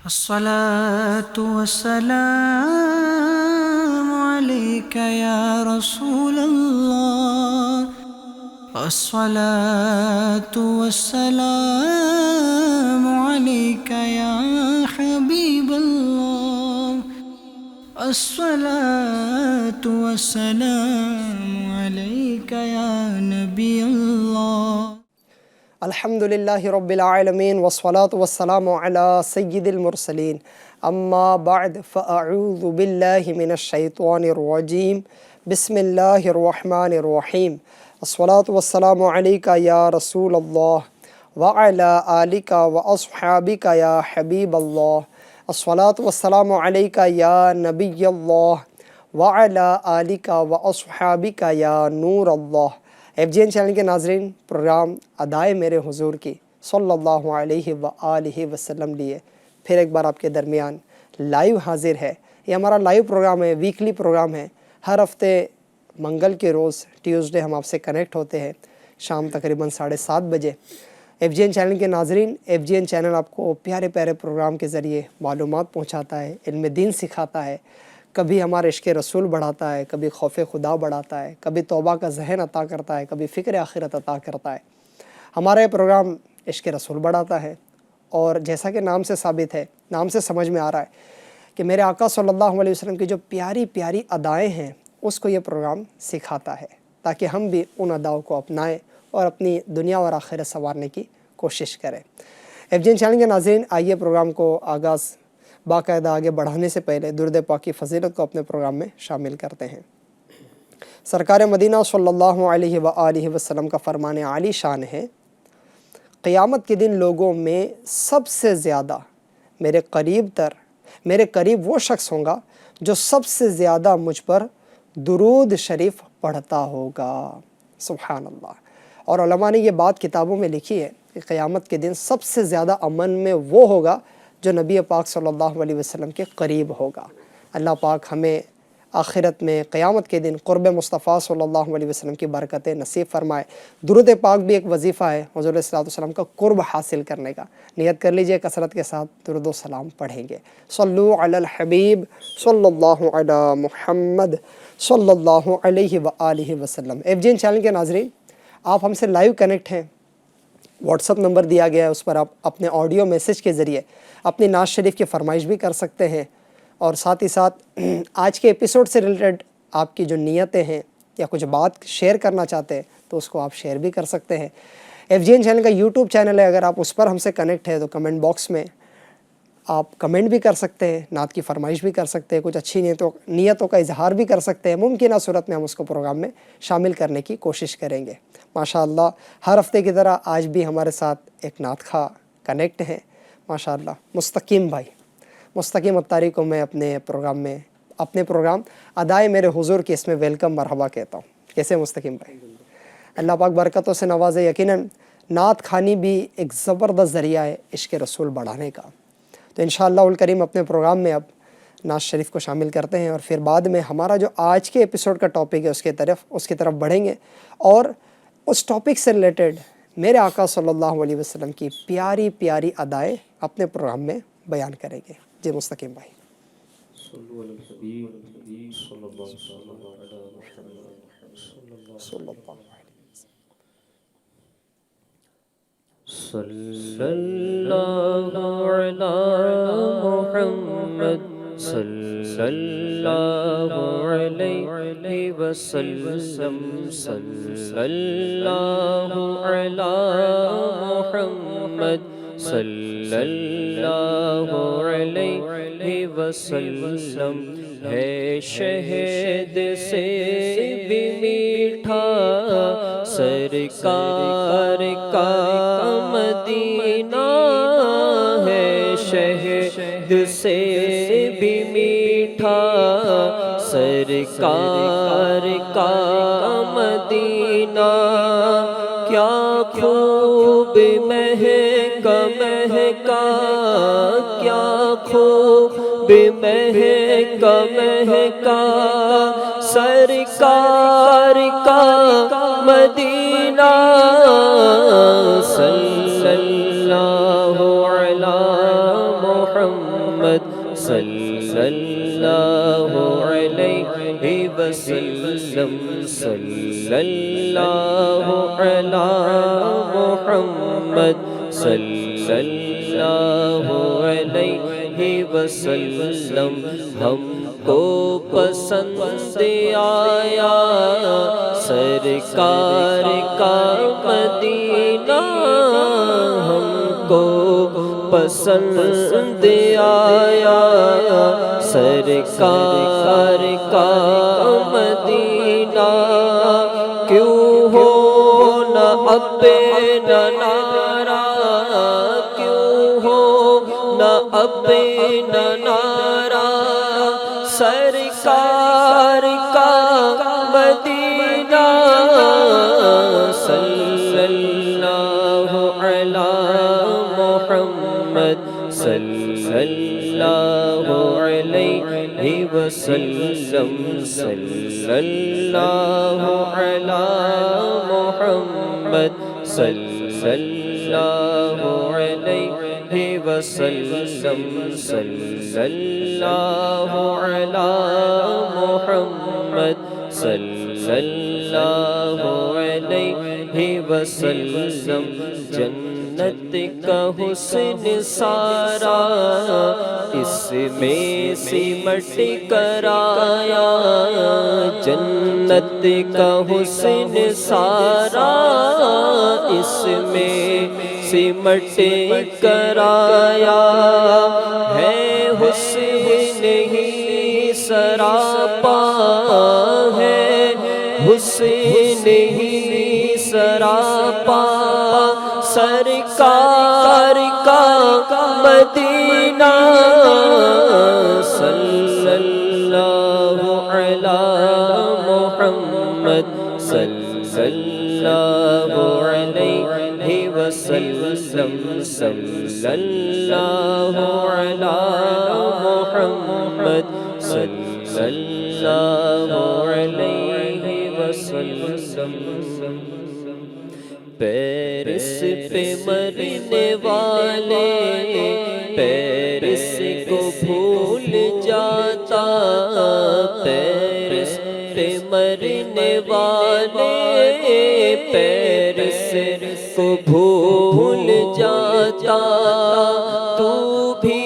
الصلاة والسلام عليك يا رسول الله. الصلاة والسلام عليك يا حبيب الله. الصلاة والسلام عليك يا نبي الله. الحمد للہ رب العالمین والصلاة والسلام علی سید المرسلین اما بعد فاعوذ باللہ من الشیطان الرجیم بسم اللہ الرحمن الرحیم. الصلاة والسلام علیکہ یا رسول اللہ وعلی آلکہ واصحابکہ یا حبیب اللہ. الصلاة والسلام علیکہ یا نبی اللہ وعلی آلکہ واصحابکہ یا نور اللہ. FGN چینل کے ناظرین، پروگرام ادائے میرے حضور کی صلی اللہ علیہ وآلہ وسلم لیے پھر ایک بار آپ کے درمیان لائیو حاضر ہے. یہ ہمارا لائیو پروگرام ہے، ویکلی پروگرام ہے. ہر ہفتے منگل کے روز ٹیوزڈے ہم آپ سے کنیکٹ ہوتے ہیں شام تقریباً 7:30 بجے. FGN چینل کے ناظرین، FGN چینل آپ کو پیارے پیارے پروگرام کے ذریعے معلومات پہنچاتا ہے، علم دین سکھاتا ہے، کبھی ہمارے عشق رسول بڑھاتا ہے، کبھی خوف خدا بڑھاتا ہے، کبھی توبہ کا ذہن عطا کرتا ہے، کبھی فکر آخرت عطا کرتا ہے. ہمارا یہ پروگرام عشق رسول بڑھاتا ہے، اور جیسا کہ نام سے ثابت ہے، نام سے سمجھ میں آ رہا ہے کہ میرے آقا صلی اللہ علیہ وسلم کی جو پیاری پیاری ادائیں ہیں اس کو یہ پروگرام سکھاتا ہے، تاکہ ہم بھی ان اداؤں کو اپنائیں اور اپنی دنیا اور آخرت سنوارنے کی کوشش کریں. FGN چینل کے ناظرین، آئیے پروگرام کو آغاز باقاعدہ آگے بڑھانے سے پہلے درود پاک کی فضیلت کو اپنے پروگرام میں شامل کرتے ہیں. سرکار مدینہ صلی اللہ علیہ وآلہ وسلم کا فرمان عالی شان ہے، قیامت کے دن لوگوں میں سب سے زیادہ میرے قریب وہ شخص ہوگا جو سب سے زیادہ مجھ پر درود شریف پڑھتا ہوگا. سبحان اللہ. اور علماء نے یہ بات کتابوں میں لکھی ہے کہ قیامت کے دن سب سے زیادہ امن میں وہ ہوگا جو نبی پاک صلی اللہ علیہ وسلم کے قریب ہوگا. اللہ پاک ہمیں آخرت میں قیامت کے دن قرب مصطفیٰ صلی اللہ علیہ وسلم کی برکتیں نصیب فرمائے. درود پاک بھی ایک وظیفہ ہے حضور صلی اللہ علیہ وسلم کا قرب حاصل کرنے کا. نیت کر لیجئے کثرت کے ساتھ درود و سلام پڑھیں گے. صلو علی الحبیب صلی اللہ علی محمد صلی اللہ علیہ وآلہ وسلم. FGN چینل کے ناظرین، آپ ہم سے لائیو کنیکٹ ہیں. واٹس اپ نمبر دیا گیا ہے، اس پر آپ اپنے آڈیو میسج کے ذریعے اپنی نعت شریف کی فرمائش بھی کر سکتے ہیں، اور ساتھ ہی ساتھ آج کے ایپیسوڈ سے ریلیٹڈ آپ کی جو نیتیں ہیں یا کچھ بات شیئر کرنا چاہتے ہیں تو اس کو آپ شیئر بھی کر سکتے ہیں. FGN چینل کا YouTube چینل ہے، اگر آپ اس پر ہم سے کنیکٹ ہیں تو کمنٹ باکس میں آپ کمنٹ بھی کر سکتے ہیں، نعت کی فرمائش بھی کر سکتے ہیں، کچھ اچھی نیتوں کا اظہار بھی کر سکتے ہیں. ممکنہ صورت میں ہم اس کو پروگرام میں شامل کرنے کی کوشش کریں گے. ماشاءاللہ ہر ہفتے کی طرح آج بھی ہمارے ساتھ ایک نعت خواہ کنیکٹ ہیں. ماشاءاللہ مستقیم بھائی، مستقیم اتاری کو میں اپنے پروگرام ادائے میرے حضور کے اس میں ویلکم مرحبا کہتا ہوں. کیسے مستقیم بھائی؟ اللہ پاک برکتوں سے نوازے. یقیناً نعت خوانی بھی ایک زبردست ذریعہ ہے عشق رسول بڑھانے کا. تو انشاءاللہ الکریم اپنے پروگرام میں اب نعت شریف کو شامل کرتے ہیں، اور پھر بعد میں ہمارا جو آج کے ایپیسوڈ کا ٹاپک ہے اس کی طرف بڑھیں گے، اور اس ٹاپک سے ریلیٹڈ میرے آقا صلی اللہ علیہ وسلم کی پیاری پیاری ادائیں اپنے پروگرام میں بیان کریں گے. جی مستقیم بھائی. صلی اللہ علی محمد صلی اللہ علیہ وسلم. صلی اللہ علی محمد صلی اللہ علیہ وسلم. ہے شہد سے بھی میٹھا سرکار کا مدینہ، ہے شہد سے بھی میٹھا سرکار کا مدینہ. کیا خوب مہکا مہکا، کیا خوب مہکا مہکا سرکار کا مدینہ. صلی اللہ علی محمد محمد صلی اللہ علیہ وسلم صلی اللہ علی محمد صلی اللہ علیہ وسلم ہم کو پسند آیا سرکار کا مدینہ ہم کو پسند آیا سرکار کا مدینہ کیوں ہو نہ اپنا نعرہ کیوں ہو نہ اپنا نعرہ سرکار کا مدینہ صلی اللہ علی محمد صلی اللہ علیہ وسلم صلی اللہ علی محمد صلی اللہ علیہ وسلم صلی اللہ علی محمد صلی اللہ علیہ وسلم جنت کا حسن سارا اس میں سمٹ کر آیا جنت کا حسن سارا اس میں سمٹ کر آیا ہے حسن ہی سراپا ہے حسن ہی سراپا سرکار کا مدینہ صلی اللہ علی محمد صلی اللہ علیہ وسلم صلی اللہ علی محمد صلی اللہ علیہ وسلم پیرس پہ مرنے والے پیرس کو بھول جاتا پیرس پہ مرنے والے پیرس کو بھول جاتا تو بھی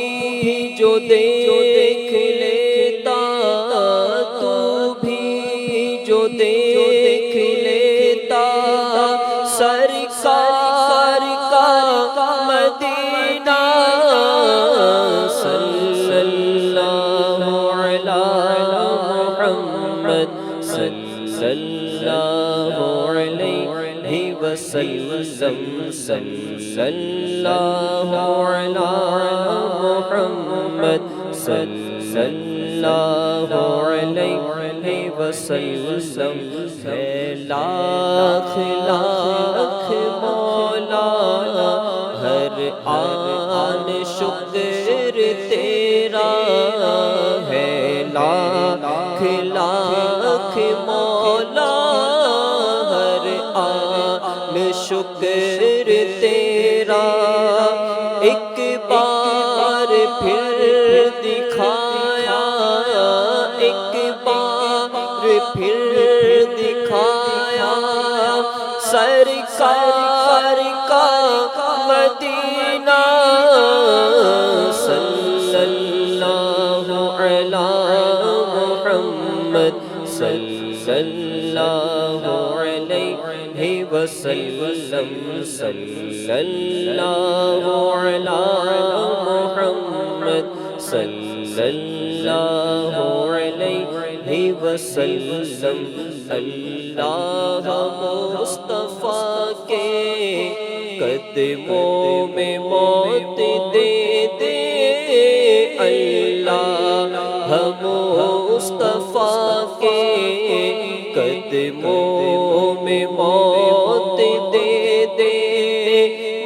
جو دیکھ لیتا تو بھی جو دیکھ لیتا سرکار کا مدینہ صلی اللہ علی محمد صلی اللہ علیہ وسلم صلی اللہ علی محمد صلی اللہ علیہ وسلم ہے لاکھ لاکھ مولا ہر آن شکر تیرا ہے لاکھ لاکھ مولا ہر آن شکر تیرا ایک بار پھر دکھایا ایک بار پھر دکھایا سرکار کا مدینہ صلی اللہ علی محمد صلی اللہ علیہ وسلم صلی اللہ علی محمد صلی اللہ علیہ وسلم اللہ مصطفیٰ کے قدموں میں موت دے دے اللہ مصطفیٰ کے قدموں میں موت دے دے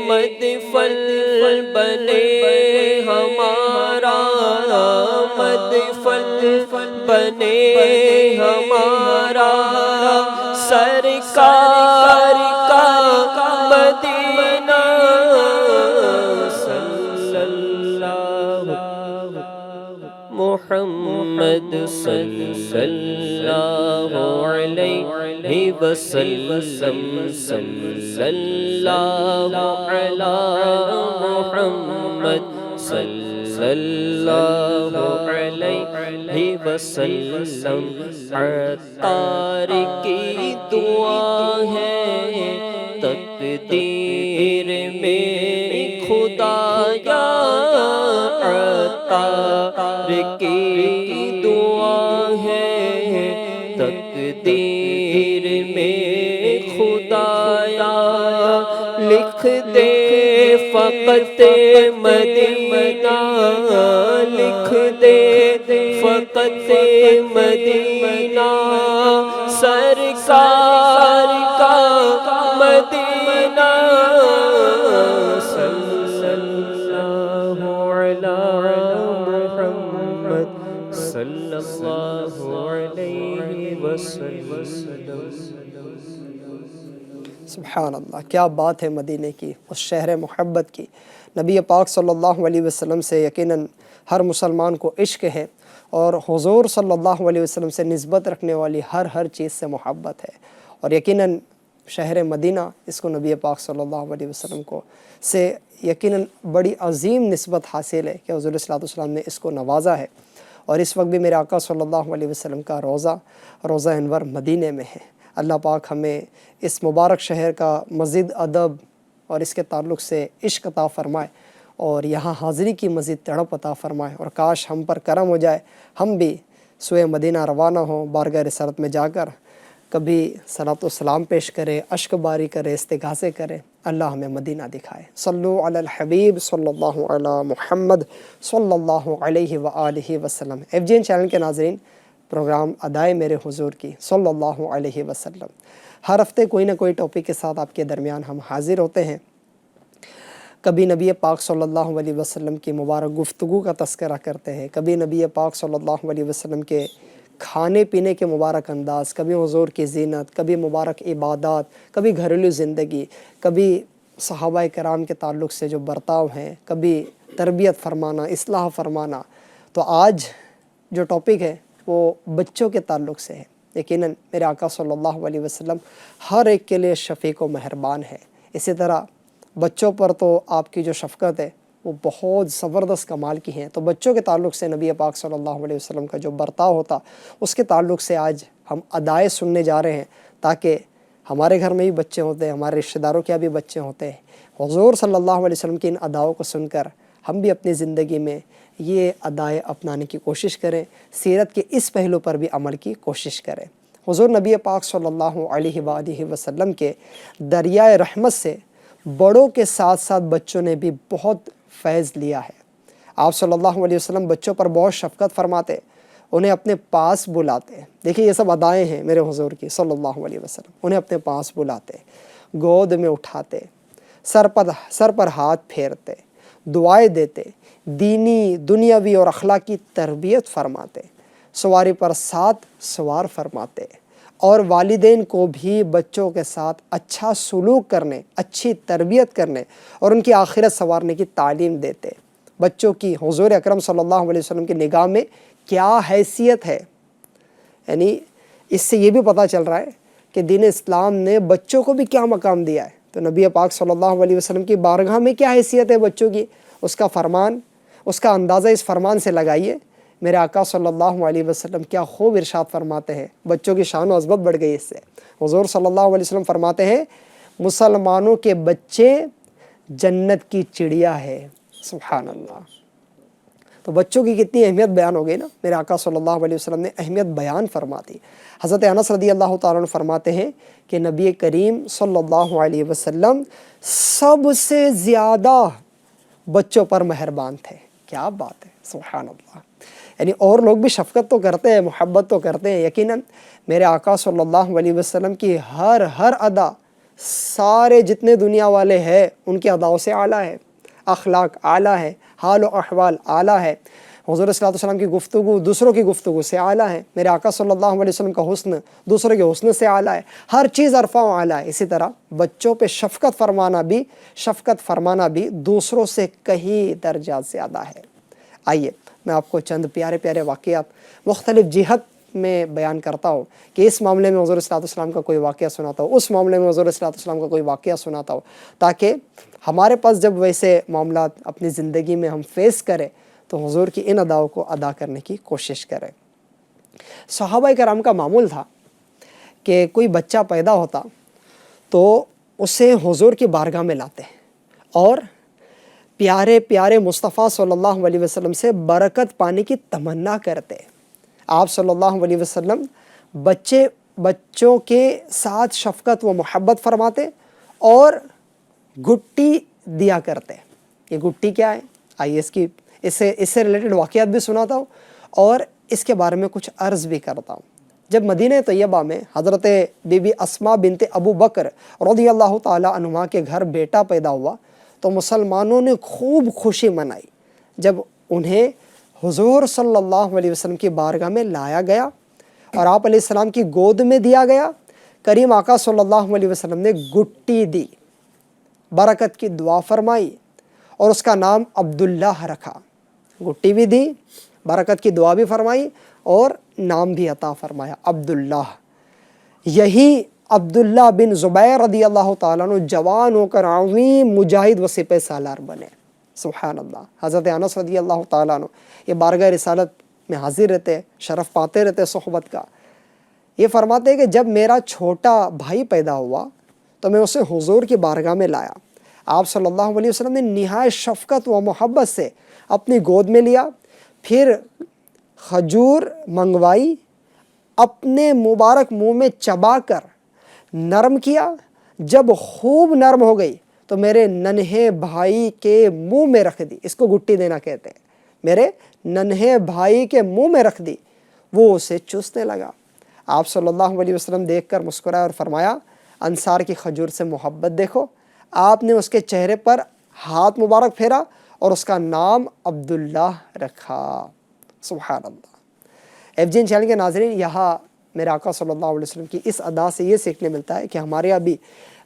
مدفن بنے ہمارا مدفن بنے ہمارا سرکار کا مدینہ صلی اللہ محمد صلی اللہ علیہ وسلم صلی اللہ علی محمد صلی اللہ علیہ وسلم عطار کی دعا ہے تقدیر میں خدایا عطار کی دعا ہے تقدیر میں خدایا لکھ دے فقط مدینہ لکھ دے فقط مدینہ سرکار کا مدینہ صلی اللہ علی محمد صلی اللہ علیہ وسلم. سبحان اللہ، کیا بات ہے مدینے کی، اس شہر محبت کی. نبی پاک صلی اللہ علیہ وسلم سے یقیناً ہر مسلمان کو عشق ہے، اور حضور صلی اللہ علیہ وسلم سے نسبت رکھنے والی ہر چیز سے محبت ہے. اور یقیناً شہر مدینہ، اس کو نبی پاک صلی اللہ علیہ وسلم کو سے یقیناً بڑی عظیم نسبت حاصل ہے کہ حضور صلی اللہ علیہ وسلم نے اس کو نوازا ہے. اور اس وقت بھی میرے آقا صلی اللہ علیہ وسلم کا روضہ انور مدینے میں ہے. اللہ پاک ہمیں اس مبارک شہر کا مزید ادب اور اس کے تعلق سے عشق عطا فرمائے، اور یہاں حاضری کی مزید تڑپ عطا فرمائے. اور کاش ہم پر کرم ہو جائے، ہم بھی سوئے مدینہ روانہ ہوں، بارگاہ رسالت میں جا کر کبھی صلاۃ و سلام پیش کرے، اشک باری کرے، استغاثے کرے. اللہ ہمیں مدینہ دکھائے. صلو علی الحبیب صلی اللہ علی محمد صلی اللہ علیہ وآلہ وسلم. FGN چینل کے ناظرین، پروگرام ادائے میرے حضور کی صلی اللہ علیہ وسلم. ہر ہفتے کوئی نہ کوئی ٹاپک کے ساتھ آپ کے درمیان ہم حاضر ہوتے ہیں. کبھی نبی پاک صلی اللہ علیہ وسلم کی مبارک گفتگو کا تذکرہ کرتے ہیں، کبھی نبی پاک صلی اللہ علیہ وسلم کے کھانے پینے کے مبارک انداز، کبھی حضور کی زینت، کبھی مبارک عبادات، کبھی گھریلو زندگی، کبھی صحابہ کرام کے تعلق سے جو برتاؤ ہیں، کبھی تربیت فرمانا، اصلاح فرمانا. تو آج جو ٹاپک ہے وہ بچوں کے تعلق سے ہے. یقیناً میرے آقا صلی اللہ علیہ وسلم ہر ایک کے لیے شفیق و مہربان ہے. اسی طرح بچوں پر تو آپ کی جو شفقت ہے وہ بہت زبردست کمال کی ہیں. تو بچوں کے تعلق سے نبی پاک صلی اللہ علیہ وسلم کا جو برتاؤ ہوتا، اس کے تعلق سے آج ہم ادائے سننے جا رہے ہیں، تاکہ ہمارے گھر میں بھی بچے ہوتے ہیں، ہمارے رشتہ داروں کے بھی بچے ہوتے ہیں. حضور صلی اللہ علیہ وسلم کی ان اداؤں کو سن کر ہم بھی اپنی زندگی میں یہ ادائے اپنانے کی کوشش کریں، سیرت کے اس پہلو پر بھی عمل کی کوشش کریں. حضور نبی پاک صلی اللہ علیہ وآلہ وسلم کے دریائے رحمت سے بڑوں کے ساتھ ساتھ بچوں نے بھی بہت فیض لیا ہے. آپ صلی اللہ علیہ وسلم بچوں پر بہت شفقت فرماتے، انہیں اپنے پاس بلاتے. دیکھیے یہ سب ادائیں ہیں میرے حضور کی صلی اللہ علیہ وسلم. انہیں اپنے پاس بلاتے، گود میں اٹھاتے، سر پر ہاتھ پھیرتے، دعائیں دیتے، دینی، دنیاوی اور اخلاقی تربیت فرماتے، سواری پر ساتھ سوار فرماتے، اور والدین کو بھی بچوں کے ساتھ اچھا سلوک کرنے، اچھی تربیت کرنے اور ان کی آخرت سنوارنے کی تعلیم دیتے. بچوں کی حضور اکرم صلی اللہ علیہ وسلم کی نگاہ میں کیا حیثیت ہے، یعنی اس سے یہ بھی پتہ چل رہا ہے کہ دین اسلام نے بچوں کو بھی کیا مقام دیا ہے. تو نبی پاک صلی اللہ علیہ وسلم کی بارگاہ میں کیا حیثیت ہے بچوں کی، اس کا فرمان، اس کا اندازہ اس فرمان سے لگائیے. میرے آقا صلی اللہ علیہ وسلم کیا خوب ارشاد فرماتے ہیں. بچوں کی شان و عظمت بڑھ گئی اس سے. حضور صلی اللہ علیہ وسلم فرماتے ہیں مسلمانوں کے بچے جنت کی چڑیا ہے. سبحان اللہ. تو بچوں کی کتنی اہمیت بیان ہو گئی نا. میرے آقا صلی اللہ علیہ وسلم نے اہمیت بیان فرما دی. حضرت انس رضی اللہ تعالیٰ عنہ فرماتے ہیں کہ نبی کریم صلی اللہ علیہ وسلم سب سے زیادہ بچوں پر مہربان تھے. کیا بات ہے، سبحان اللہ. یعنی اور لوگ بھی شفقت تو کرتے ہیں، محبت تو کرتے ہیں، یقیناً میرے آقا صلی اللہ علیہ وسلم کی ہر ادا سارے جتنے دنیا والے ہیں ان کی اداؤں سے اعلیٰ ہے. اخلاق اعلیٰ ہے، حال و احوال اعلیٰ ہے. حضور صلی اللہ علیہ وسلم کی گفتگو دوسروں کی گفتگو سے اعلیٰ ہے. میرے آقا صلی اللہ علیہ وسلم کا حسن دوسروں کے حسن سے اعلیٰ ہے. ہر چیز عرفہ و اعلیٰ ہے. اسی طرح بچوں پہ شفقت فرمانا بھی دوسروں سے کہیں درجہ زیادہ ہے. آئیے میں آپ کو چند پیارے پیارے واقعات مختلف جہت میں بیان کرتا ہوں کہ اس معاملے میں حضور صلی اللہ علیہ وسلم کا کوئی واقعہ سناتا ہوں، اس معاملے میں حضور صلی اللہ علیہ وسلم کا کوئی واقعہ سناتا ہوں، تاکہ ہمارے پاس جب ویسے معاملات اپنی زندگی میں ہم فیس کریں تو حضور کی ان اداؤں کو ادا کرنے کی کوشش کریں۔ صحابہ کرام کا معمول تھا کہ کوئی بچہ پیدا ہوتا تو اسے حضور کی بارگاہ میں لاتے اور پیارے پیارے مصطفیٰ صلی اللہ علیہ وسلم سے برکت پانے کی تمنا کرتے۔ آپ صلی اللہ علیہ وسلم بچوں کے ساتھ شفقت و محبت فرماتے اور گٹی دیا کرتے۔ یہ گٹی کیا ہے؟ آئیے اس سے ریلیٹڈ واقعات بھی سناتا ہوں اور اس کے بارے میں کچھ عرض بھی کرتا ہوں۔ جب مدینہ طیبہ میں حضرت بی بی اسماء بنت ابو بکر رضی اللہ تعالی عنہا کے گھر بیٹا پیدا ہوا تو مسلمانوں نے خوب خوشی منائی جب انہیں حضور صلی اللہ علیہ وسلم کی بارگاہ میں لایا گیا اور آپ علیہ السلام کی گود میں دیا گیا۔ کریم آقا صلی اللہ علیہ وسلم نے گٹی دی، برکت کی دعا فرمائی اور اس کا نام عبداللہ رکھا۔ گٹی بھی دی، برکت کی دعا بھی فرمائی اور نام بھی عطا فرمایا عبداللہ۔ یہی عبداللہ بن زبیر رضی اللہ تعالیٰ عنہ جوان ہو کر عظیم مجاہد و سپہ سالار بنے۔ سبحان اللہ۔ حضرت انس رضی اللہ تعالیٰ عنہ یہ بارگاہ رسالت میں حاضر رہتے، شرف پاتے رہتے صحبت کا۔ یہ فرماتے ہیں کہ جب میرا چھوٹا بھائی پیدا ہوا تو میں اسے حضور کی بارگاہ میں لایا۔ آپ صلی اللہ علیہ وسلم نے نہایت شفقت و محبت سے اپنی گود میں لیا، پھر کھجور منگوائی، اپنے مبارک منہ میں چبا کر نرم کیا۔ جب خوب نرم ہو گئی تو میرے ننھے بھائی کے منہ میں رکھ دی۔ اس کو گٹی دینا کہتے ہیں۔ میرے ننھے بھائی کے منہ میں رکھ دی، وہ اسے چوسنے لگا۔ آپ صلی اللہ علیہ وسلم دیکھ کر مسکرائے اور فرمایا، انصار کی کھجور سے محبت دیکھو۔ آپ نے اس کے چہرے پر ہاتھ مبارک پھیرا اور اس کا نام عبداللہ رکھا۔ سبحان اللہ۔ FGN چینل کے ناظرین، یہاں میرے آقا صلی اللہ علیہ وسلم کی اس ادا سے یہ سیکھنے ملتا ہے کہ ہمارے یہاں بھی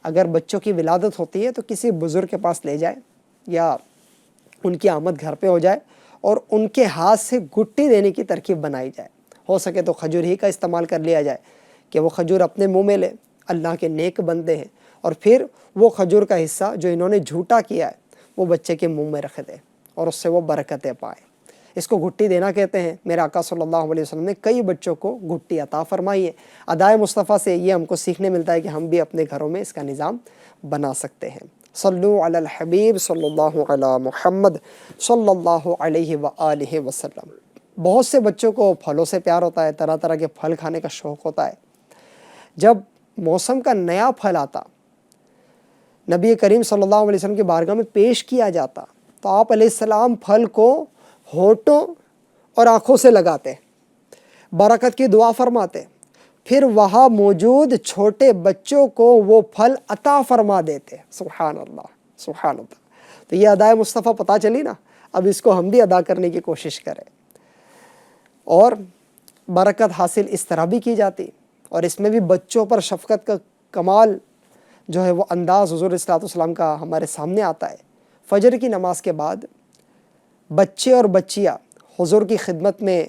اگر بچوں کی ولادت ہوتی ہے تو کسی بزرگ کے پاس لے جائے یا ان کی آمد گھر پہ ہو جائے اور ان کے ہاتھ سے گٹی دینے کی ترکیب بنائی جائے۔ ہو سکے تو کھجور ہی کا استعمال کر لیا جائے کہ وہ کھجور اپنے منہ میں لے، اللہ کے نیک بندے ہیں، اور پھر وہ کھجور کا حصہ جو انہوں نے جھوٹا کیا ہے وہ بچے کے منہ میں رکھ دے اور اس سے وہ برکتیں پائے۔ اس کو گٹی دینا کہتے ہیں۔ میرے آقا صلی اللہ علیہ وسلم نے کئی بچوں کو گٹی عطا فرمائی ہے۔ ادائے مصطفیٰ سے یہ ہم کو سیکھنے ملتا ہے کہ ہم بھی اپنے گھروں میں اس کا نظام بنا سکتے ہیں۔ صلو علی الحبیب صلی اللہ علی محمد صلی اللہ علیہ وآلہ وسلم۔ بہت سے بچوں کو پھلوں سے پیار ہوتا ہے، طرح طرح کے پھل کھانے کا شوق ہوتا ہے۔ جب موسم کا نیا پھل آتا، نبی کریم صلی اللہ علیہ وسلم کی بارگاہ میں پیش کیا جاتا تو آپ علیہ السلام پھل کو ہونٹوں اور آنکھوں سے لگاتے، برکت کی دعا فرماتے، پھر وہاں موجود چھوٹے بچوں کو وہ پھل عطا فرما دیتے۔ سبحان اللہ، سبحان اللہ۔ تو یہ ادائے مصطفیٰ پتہ چلی نا، اب اس کو ہم بھی ادا کرنے کی کوشش کریں اور برکت حاصل اس طرح بھی کی جاتی۔ اور اس میں بھی بچوں پر شفقت کا کمال جو ہے وہ انداز حضور صلی اللہ علیہ وسلم کا ہمارے سامنے آتا ہے۔ فجر کی نماز کے بعد بچے اور بچیاں حضور کی خدمت میں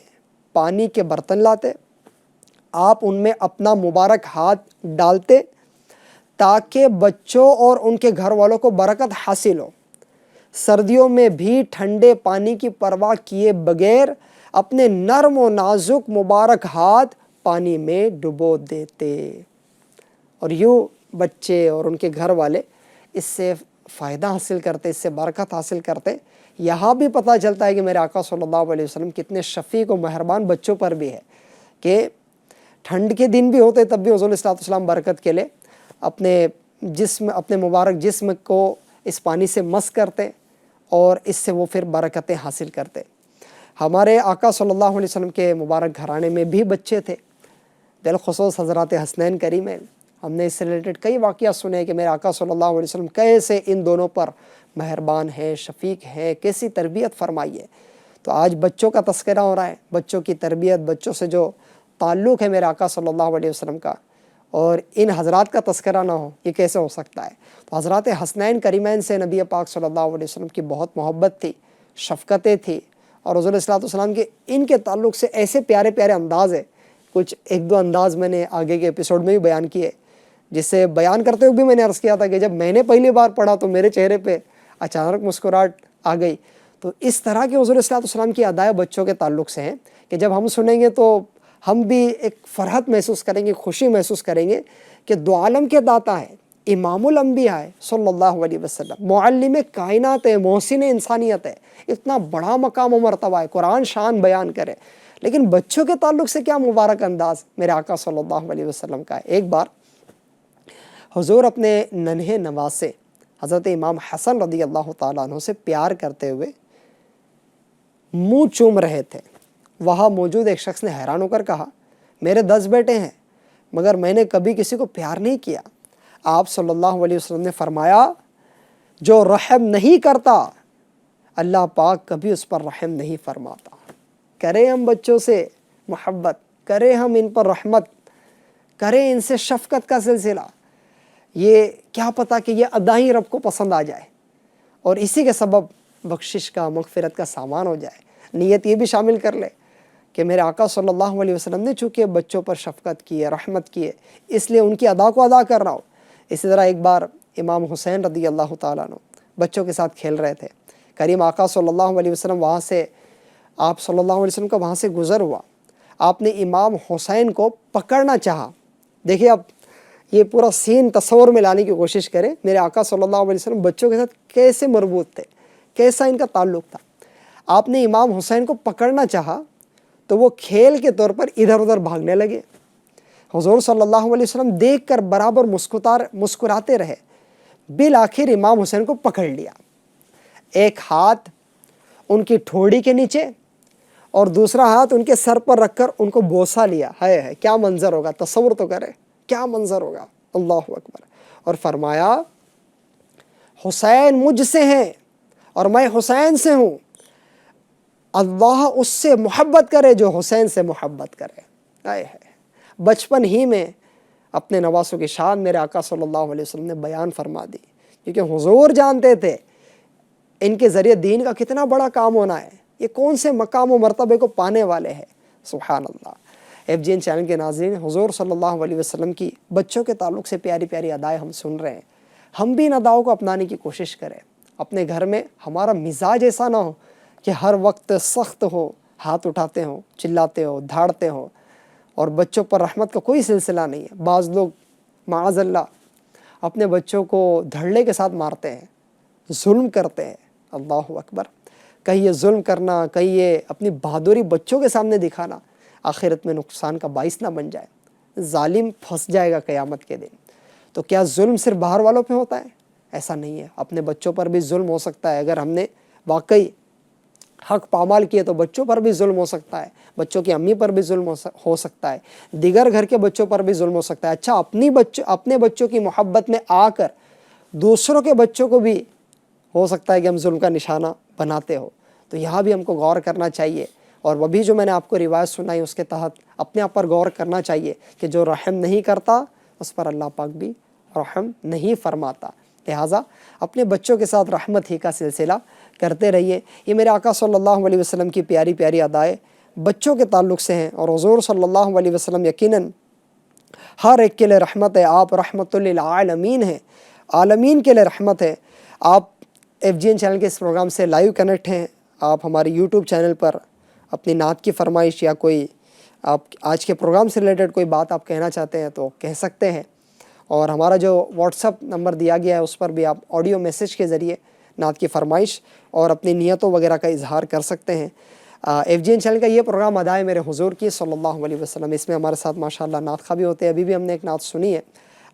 پانی کے برتن لاتے، آپ ان میں اپنا مبارک ہاتھ ڈالتے تاکہ بچوں اور ان کے گھر والوں کو برکت حاصل ہو۔ سردیوں میں بھی ٹھنڈے پانی کی پرواہ کیے بغیر اپنے نرم و نازک مبارک ہاتھ پانی میں ڈبو دیتے، اور یوں بچے اور ان کے گھر والے اس سے فائدہ حاصل کرتے، اس سے برکت حاصل کرتے۔ یہاں بھی پتہ چلتا ہے کہ میرے آقا صلی اللہ علیہ وسلم کتنے شفیق و مہربان بچوں پر بھی ہے کہ ٹھنڈ کے دن بھی ہوتے تب بھی حضور صلی اللہ علیہ وسلم برکت کے لیے اپنے مبارک جسم کو اس پانی سے مس کرتے اور اس سے وہ پھر برکتیں حاصل کرتے۔ ہمارے آقا صلی اللہ علیہ وسلم کے مبارک گھرانے میں بھی بچے تھے، بالخصوص حضرات حسنین کریمین۔ ہم نے اس سے ریلیٹڈ کئی واقعات سنے کہ میرے آقا صلی اللہ علیہ وسلم کیسے ان دونوں پر مہربان ہے، شفیق ہے، کیسی تربیت فرمائی ہے۔ تو آج بچوں کا تذکرہ ہو رہا ہے، بچوں کی تربیت، بچوں سے جو تعلق ہے میرے آقا صلی اللہ علیہ وسلم کا، اور ان حضرات کا تذکرہ نہ ہو، یہ کیسے ہو سکتا ہے؟ تو حضرات حسنین کریمین سے نبی پاک صلی اللہ علیہ وسلم کی بہت محبت تھی، شفقتیں تھی، اور حضور صلی اللہ علیہ وسلم کے ان کے تعلق سے ایسے پیارے پیارے انداز ہے. کچھ ایک دو انداز میں نے آگے کے ایپیسوڈ میں بھی بیان کیے, جس سے بیان کرتے ہوئے بھی میں نے عرض کیا تھا کہ جب میں نے پہلی بار پڑھا تو میرے چہرے پہ اچانک مسکراہٹ آ گئی. تو اس طرح کے حضور صلی اللہ علیہ وسلم کی ادائیں بچوں کے تعلق سے ہیں کہ جب ہم سنیں گے تو ہم بھی ایک فرحت محسوس کریں گے, خوشی محسوس کریں گے کہ دو عالم کے داتا ہے, امام الانبیاء ہے صلی اللہ علیہ وسلم, معلم کائنات ہے, محسن انسانیت ہے, اتنا بڑا مقام و مرتبہ ہے, قرآن شان بیان کرے. لیکن بچوں کے تعلق سے کیا مبارک انداز میرے آقا صلی اللہ علیہ وسلم کا ہے. ایک بار حضور اپنے ننھے نواسے حضرت امام حسن رضی اللہ تعالیٰ عنہ سے پیار کرتے ہوئے منہ چوم رہے تھے. وہاں موجود ایک شخص نے حیران ہو کر کہا, میرے 10 بیٹے ہیں مگر میں نے کبھی کسی کو پیار نہیں کیا. آپ صلی اللہ علیہ وسلم نے فرمایا, جو رحم نہیں کرتا اللہ پاک کبھی اس پر رحم نہیں فرماتا. کریں ہم بچوں سے محبت, کریں ہم ان پر رحمت, کریں ان سے شفقت کا سلسلہ. یہ کیا پتہ کہ یہ ادا ہی رب کو پسند آ جائے اور اسی کے سبب بخشش کا, مغفرت کا سامان ہو جائے. نیت یہ بھی شامل کر لے کہ میرے آقا صلی اللہ علیہ وسلم نے چونکہ بچوں پر شفقت کی ہے, رحمت کی ہے, اس لیے ان کی ادا کو ادا کر رہا ہوں. اسی طرح ایک بار امام حسین رضی اللہ تعالیٰ عنہ بچوں کے ساتھ کھیل رہے تھے. کریم آقا صلی اللہ علیہ وسلم وہاں سے, آپ صلی اللہ علیہ وسلم کا وہاں سے گزر ہوا. آپ نے امام حسین کو پکڑنا چاہا. دیکھیے اب یہ پورا سین تصور میں لانے کی کوشش کریں, میرے آقا صلی اللہ علیہ وسلم بچوں کے ساتھ کیسے مربوط تھے, کیسا ان کا تعلق تھا. آپ نے امام حسین کو پکڑنا چاہا تو وہ کھیل کے طور پر ادھر ادھر بھاگنے لگے. حضور صلی اللہ علیہ وسلم دیکھ کر برابر مسکراتے رہے. بالآخر امام حسین کو پکڑ لیا, ایک ہاتھ ان کی ٹھوڑی کے نیچے اور دوسرا ہاتھ ان کے سر پر رکھ کر ان کو بوسہ لیا. ہے کیا منظر ہوگا, تصور تو کرے کیا منظر ہوگا, اللہ اکبر. اور فرمایا, حسین مجھ سے ہیں اور میں حسین سے ہوں, اللہ اس سے محبت کرے جو حسین سے محبت کرے. بچپن ہی میں اپنے نواسوں کی شان میرے آقا صلی اللہ علیہ وسلم نے بیان فرما دی, کیونکہ حضور جانتے تھے ان کے ذریعے دین کا کتنا بڑا کام ہونا ہے, یہ کون سے مقام و مرتبے کو پانے والے ہیں. سبحان اللہ. FGN چینل کے ناظرین, حضور صلی اللہ علیہ وسلم کی بچوں کے تعلق سے پیاری پیاری ادائیں ہم سن رہے ہیں. ہم بھی ان اداؤں کو اپنانے کی کوشش کریں. اپنے گھر میں ہمارا مزاج ایسا نہ ہو کہ ہر وقت سخت ہو, ہاتھ اٹھاتے ہوں, چلاتے ہو, دھاڑتے ہو, اور بچوں پر رحمت کا کوئی سلسلہ نہیں ہے. بعض لوگ معاذ اللہ اپنے بچوں کو دھڑلے کے ساتھ مارتے ہیں, ظلم کرتے ہیں. اللہ اکبر. کہیں یہ ظلم کرنا, کہیں یہ اپنی بہادری بچوں کے سامنے دکھانا آخرت میں نقصان کا باعث نہ بن جائے. ظالم پھنس جائے گا قیامت کے دن. تو کیا ظلم صرف باہر والوں پہ ہوتا ہے؟ ایسا نہیں ہے. اپنے بچوں پر بھی ظلم ہو سکتا ہے. اگر ہم نے واقعی حق پامال کیے تو بچوں پر بھی ظلم ہو سکتا ہے, بچوں کی امی پر بھی ظلم ہو سکتا ہے, دیگر گھر کے بچوں پر بھی ظلم ہو سکتا ہے. اچھا, اپنے بچوں کی محبت میں آ کر دوسروں کے بچوں کو بھی ہو سکتا ہے کہ ہم ظلم کا نشانہ بناتے ہو. تو یہاں بھی ہم کو غور کرنا چاہیے. اور وہ بھی جو میں نے آپ کو روایت سنائی اس کے تحت اپنے آپ پر غور کرنا چاہیے کہ جو رحم نہیں کرتا اس پر اللہ پاک بھی رحم نہیں فرماتا. لہٰذا اپنے بچوں کے ساتھ رحمت ہی کا سلسلہ کرتے رہیے. یہ میرے آقا صلی اللہ علیہ وسلم کی پیاری پیاری ادائیں بچوں کے تعلق سے ہیں, اور حضور صلی اللہ علیہ وسلم یقیناً ہر ایک کے لیے رحمت ہے. آپ رحمت للعالمین ہیں, عالمین کے لیے رحمت ہے. آپ FGN چینل کے اس پروگرام سے لائیو کنیکٹ ہیں. آپ ہمارے YouTube چینل پر اپنی نعت کی فرمائش یا کوئی آپ آج کے پروگرام سے ریلیٹڈ کوئی بات آپ کہنا چاہتے ہیں تو کہہ سکتے ہیں. اور ہمارا جو واٹس ایپ نمبر دیا گیا ہے اس پر بھی آپ آڈیو میسیج کے ذریعے نعت کی فرمائش اور اپنی نیتوں وغیرہ کا اظہار کر سکتے ہیں. FGN چینل کا یہ پروگرام ادائے میرے حضور کی صلی اللہ علیہ وسلم. اس میں ہمارے ساتھ ماشاءاللہ نعت خواہ بھی ہوتے ہیں. ابھی بھی ہم نے ایک نعت سنی ہے.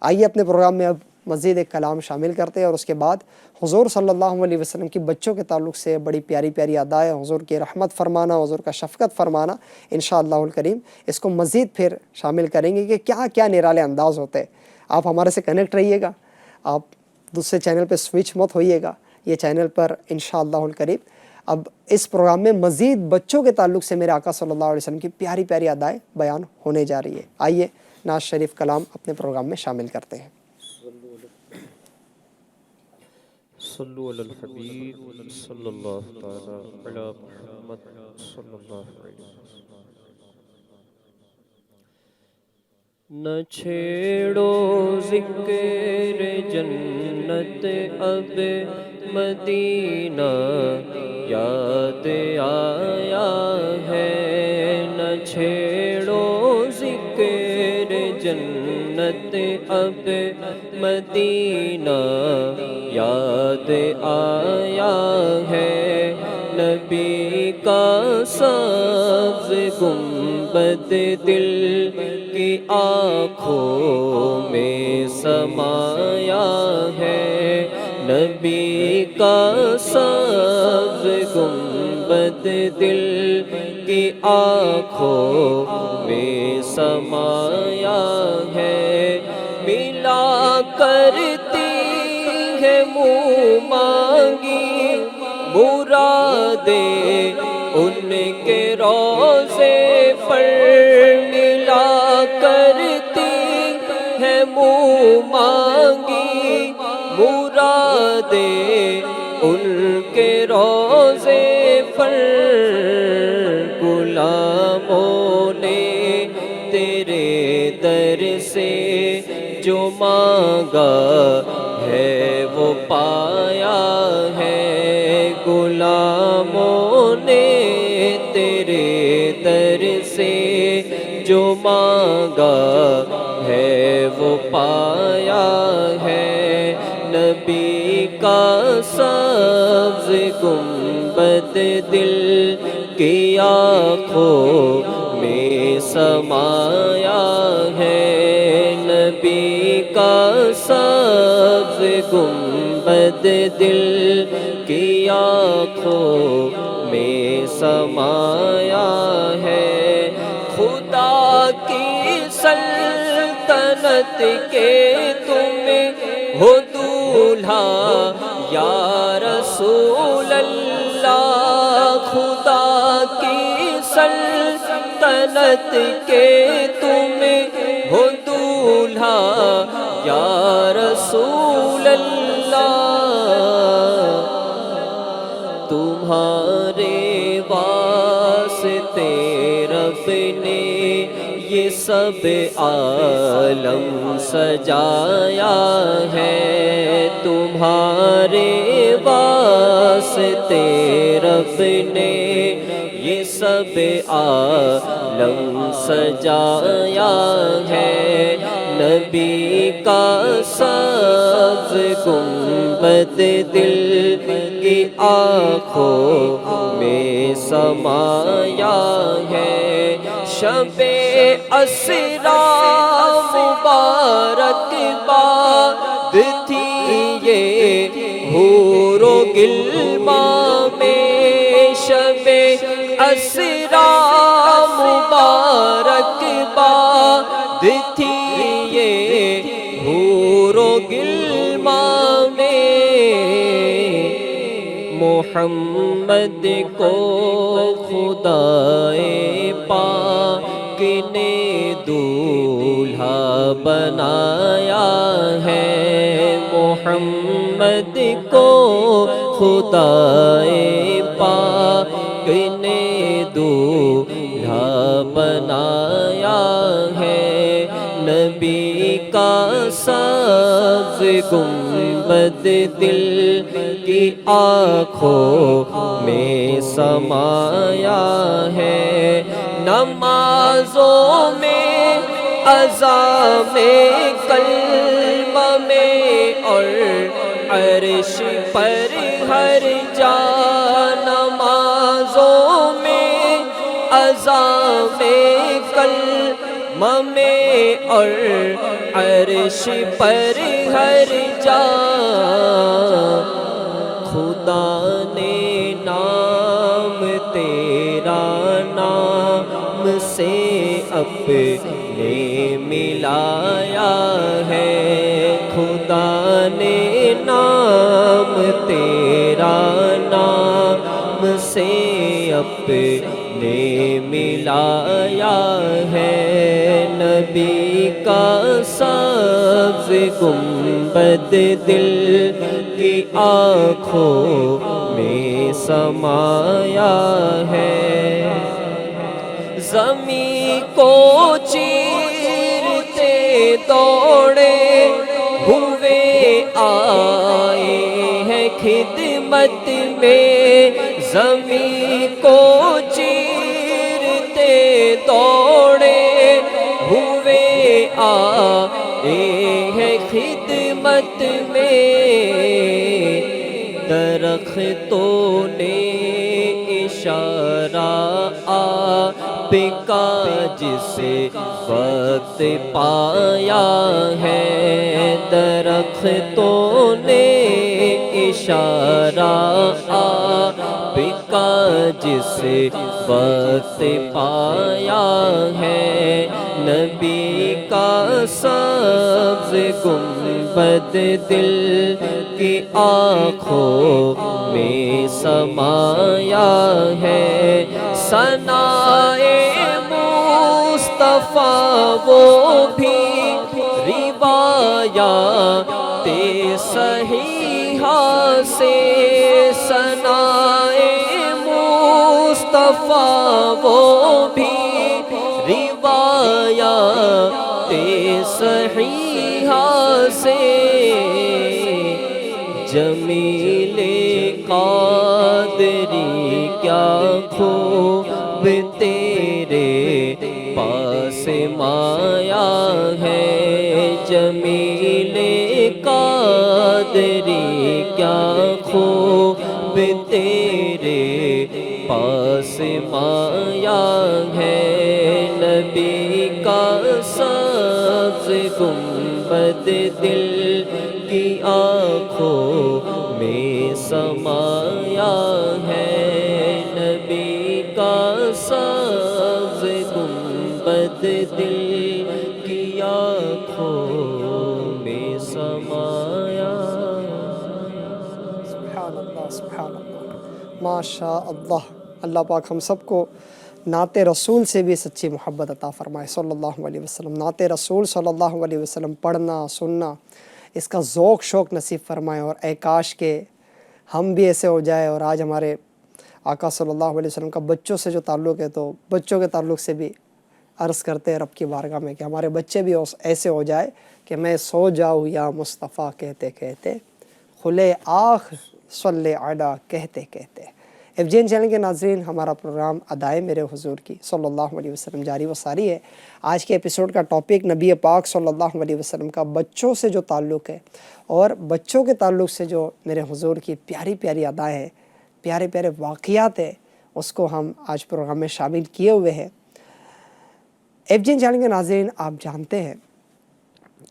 آئیے اپنے پروگرام میں اب مزید ایک کلام شامل کرتے ہیں, اور اس کے بعد حضور صلی اللہ علیہ وسلم کی بچوں کے تعلق سے بڑی پیاری پیاری ادائیں, حضور کی رحمت فرمانا, حضور کا شفقت فرمانا, انشاءاللہ الکریم اس کو مزید پھر شامل کریں گے کہ کیا کیا نرالے انداز ہوتے ہیں. آپ ہمارے سے کنیکٹ رہیے گا, آپ دوسرے چینل پہ سوئچ مت ہوئیے گا. یہ چینل پر انشاءاللہ الکریم اب اس پروگرام میں مزید بچوں کے تعلق سے میرے آقا صلی اللہ علیہ وسلم کی پیاری پیاری ادائیں بیان ہونے جا رہی ہے. آئیے نعت شریف کلام اپنے پروگرام میں شامل کرتے ہیں. صلو علی الحبیب صلی اللہ تعالی علی محمد صلی اللہ علیہ وسلم۔ نہ چھیڑو ذکر جنت اب مدینہ یاد آیا ہے، نہ چھیڑو ذکر جنت اب مدینہ یاد آیا ہے، نبی کا سبز گنبد دل کی آنکھوں میں سمایا ہے، نبی کا سبز گنبد دل کی آنکھوں میں سمایا ہے، ملا کرتی ہے منہ مانگی مرادیں ان کے روضے پر، ملا کرتی ہے منہ مانگی مرادیں ان کے روضے پر، غلاموں نے تیرے در سے جو مانگا ہے وہ پایا ہے، غلاموں نے تیرے در سے جو مانگا ہے وہ پایا ہے، نبی کا سبز گنبد دل کی آنکھوں میں سمایا ہے، نبی کا سبز گنبد دل کی آنکھوں میں سمایا ہے، خدا کی سلطنت کے تم ہو دولہا یا رسول اللہ، خدا کی سلطنت کے تم ہو دولہا یا رسول اللہ، تمہارے واسطے رب نے یہ سب عالم سجایا ہے، تمہارے واسطے رب نے یہ سب عالم سجایا ہے، نبی کا سبز گنبد دل کی آنکھوں میں سمایا ہے، شب اسرا مبارک باد تھی یہ حور و غلمان میں، شب اسرا مبارک باد تھی یہ حور و غلمان میں، محمد کو خدائے پاک نے دولہا بنایا ہے، محمد کو خدائے پاک نے دولہا بنایا ہے، نبی کا سبز گنبد دل کی آنکھوں میں سمایا ہے، نمازوں میں اذان میں کلمہ میں اور عرش پر ہر جا، نمازوں میں اذان میں کلمہ میں اور عرش پر ہر جا، خدا نے نام تیرا نام سے اپنے ملایا ہے، خدا نے نام تیرا نام سے اپنے ملایا ہے، نبی کا سبز گنبد دل کی آنکھوں میں سمایا ہے، زمین کو چیرتے دوڑے ہوئے آئے ہیں خدمت میں، زمین کو چیرتے دوڑے ہوئے آئے ہیں خدمت میں، درختوں نے اشارہ آپ کا جس وقت پایا ہے، درختوں نے اشارہ آپ کا جس وقت پایا ہے، نبی کا سبز گنبد دل کی آنکھوں میں سمایا ہے، ثنائے مصطفیٰ وہ بھی روایات صحیحہ سے، ثنائے مصطفیٰ وہ بھی روایات صحیحہ سے، جمیل قادری کیا خوب تیرے پاس مایا ہے، جمیل قادری کیا خوب تیرے پاس مایا ہے، نبی کا سبز گنبد دل کی آنکھوں میں سمایا ہے، نبی کا سبز گنبد دل کی آنکھوں میں سمایا۔ سبحان اللہ، سبحان اللہ، ماشاء اللہ۔ اللہ پاک ہم سب کو نعت رسول سے بھی سچی محبت عطا فرمائے صلی اللہ علیہ وسلم، نعت رسول صلی اللہ علیہ وسلم پڑھنا سننا اس کا ذوق شوق نصیب فرمائے، اور اے کاش کہ ہم بھی ایسے ہو جائے، اور آج ہمارے آقا صلی اللہ علیہ وسلم کا بچوں سے جو تعلق ہے تو بچوں کے تعلق سے بھی عرض کرتے ہیں رب کی بارگاہ میں کہ ہمارے بچے بھی ایسے ہو جائے کہ میں سو جاؤں یا مصطفیٰ کہتے کہتے، کھلے آنکھ صلی علی کہتے کہتے۔ ایف جی این چینل کے ناظرین، ہمارا پروگرام ادائے میرے حضور کی صلی اللہ علیہ وسلم جاری و ساری ہے۔ آج کے ایپیسوڈ کا ٹاپک نبی پاک صلی اللہ علیہ وسلم کا بچوں سے جو تعلق ہے، اور بچوں کے تعلق سے جو میرے حضور کی پیاری پیاری ادائیں ہیں، پیارے پیارے واقعات ہیں، اس کو ہم آج پروگرام میں شامل کیے ہوئے ہیں۔ ایف جی این چینل کے ناظرین، آپ جانتے ہیں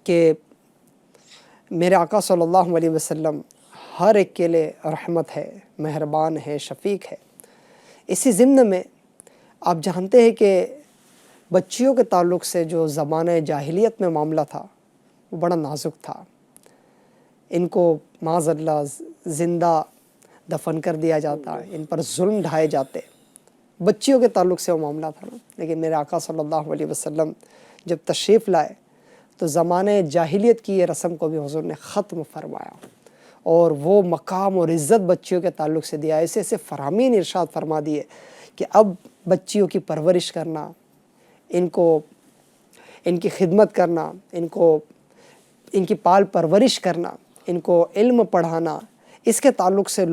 کہ میرے آقا صلی اللہ علیہ وسلم ہر ایک کے لیے رحمت ہے، مہربان ہے، شفیق ہے۔ اسی ضمن میں آپ جانتے ہیں کہ بچیوں کے تعلق سے جو زمانہ جاہلیت میں معاملہ تھا وہ بڑا نازک تھا، ان کو معاذ اللہ زندہ دفن کر دیا جاتا، ان پر ظلم ڈھائے جاتے، بچیوں کے تعلق سے وہ معاملہ تھا نا۔ لیکن میرے آقا صلی اللہ علیہ وسلم جب تشریف لائے تو زمانہ جاہلیت کی یہ رسم کو بھی حضور نے ختم فرمایا، اور وہ مقام اور عزت بچیوں کے تعلق سے دیا، ایسے ایسے فرامین ارشاد فرما دیے کہ اب بچیوں کی پرورش کرنا، ان کی خدمت کرنا، ان کی پال پرورش کرنا، ان کو علم پڑھانا، اس کے تعلق سے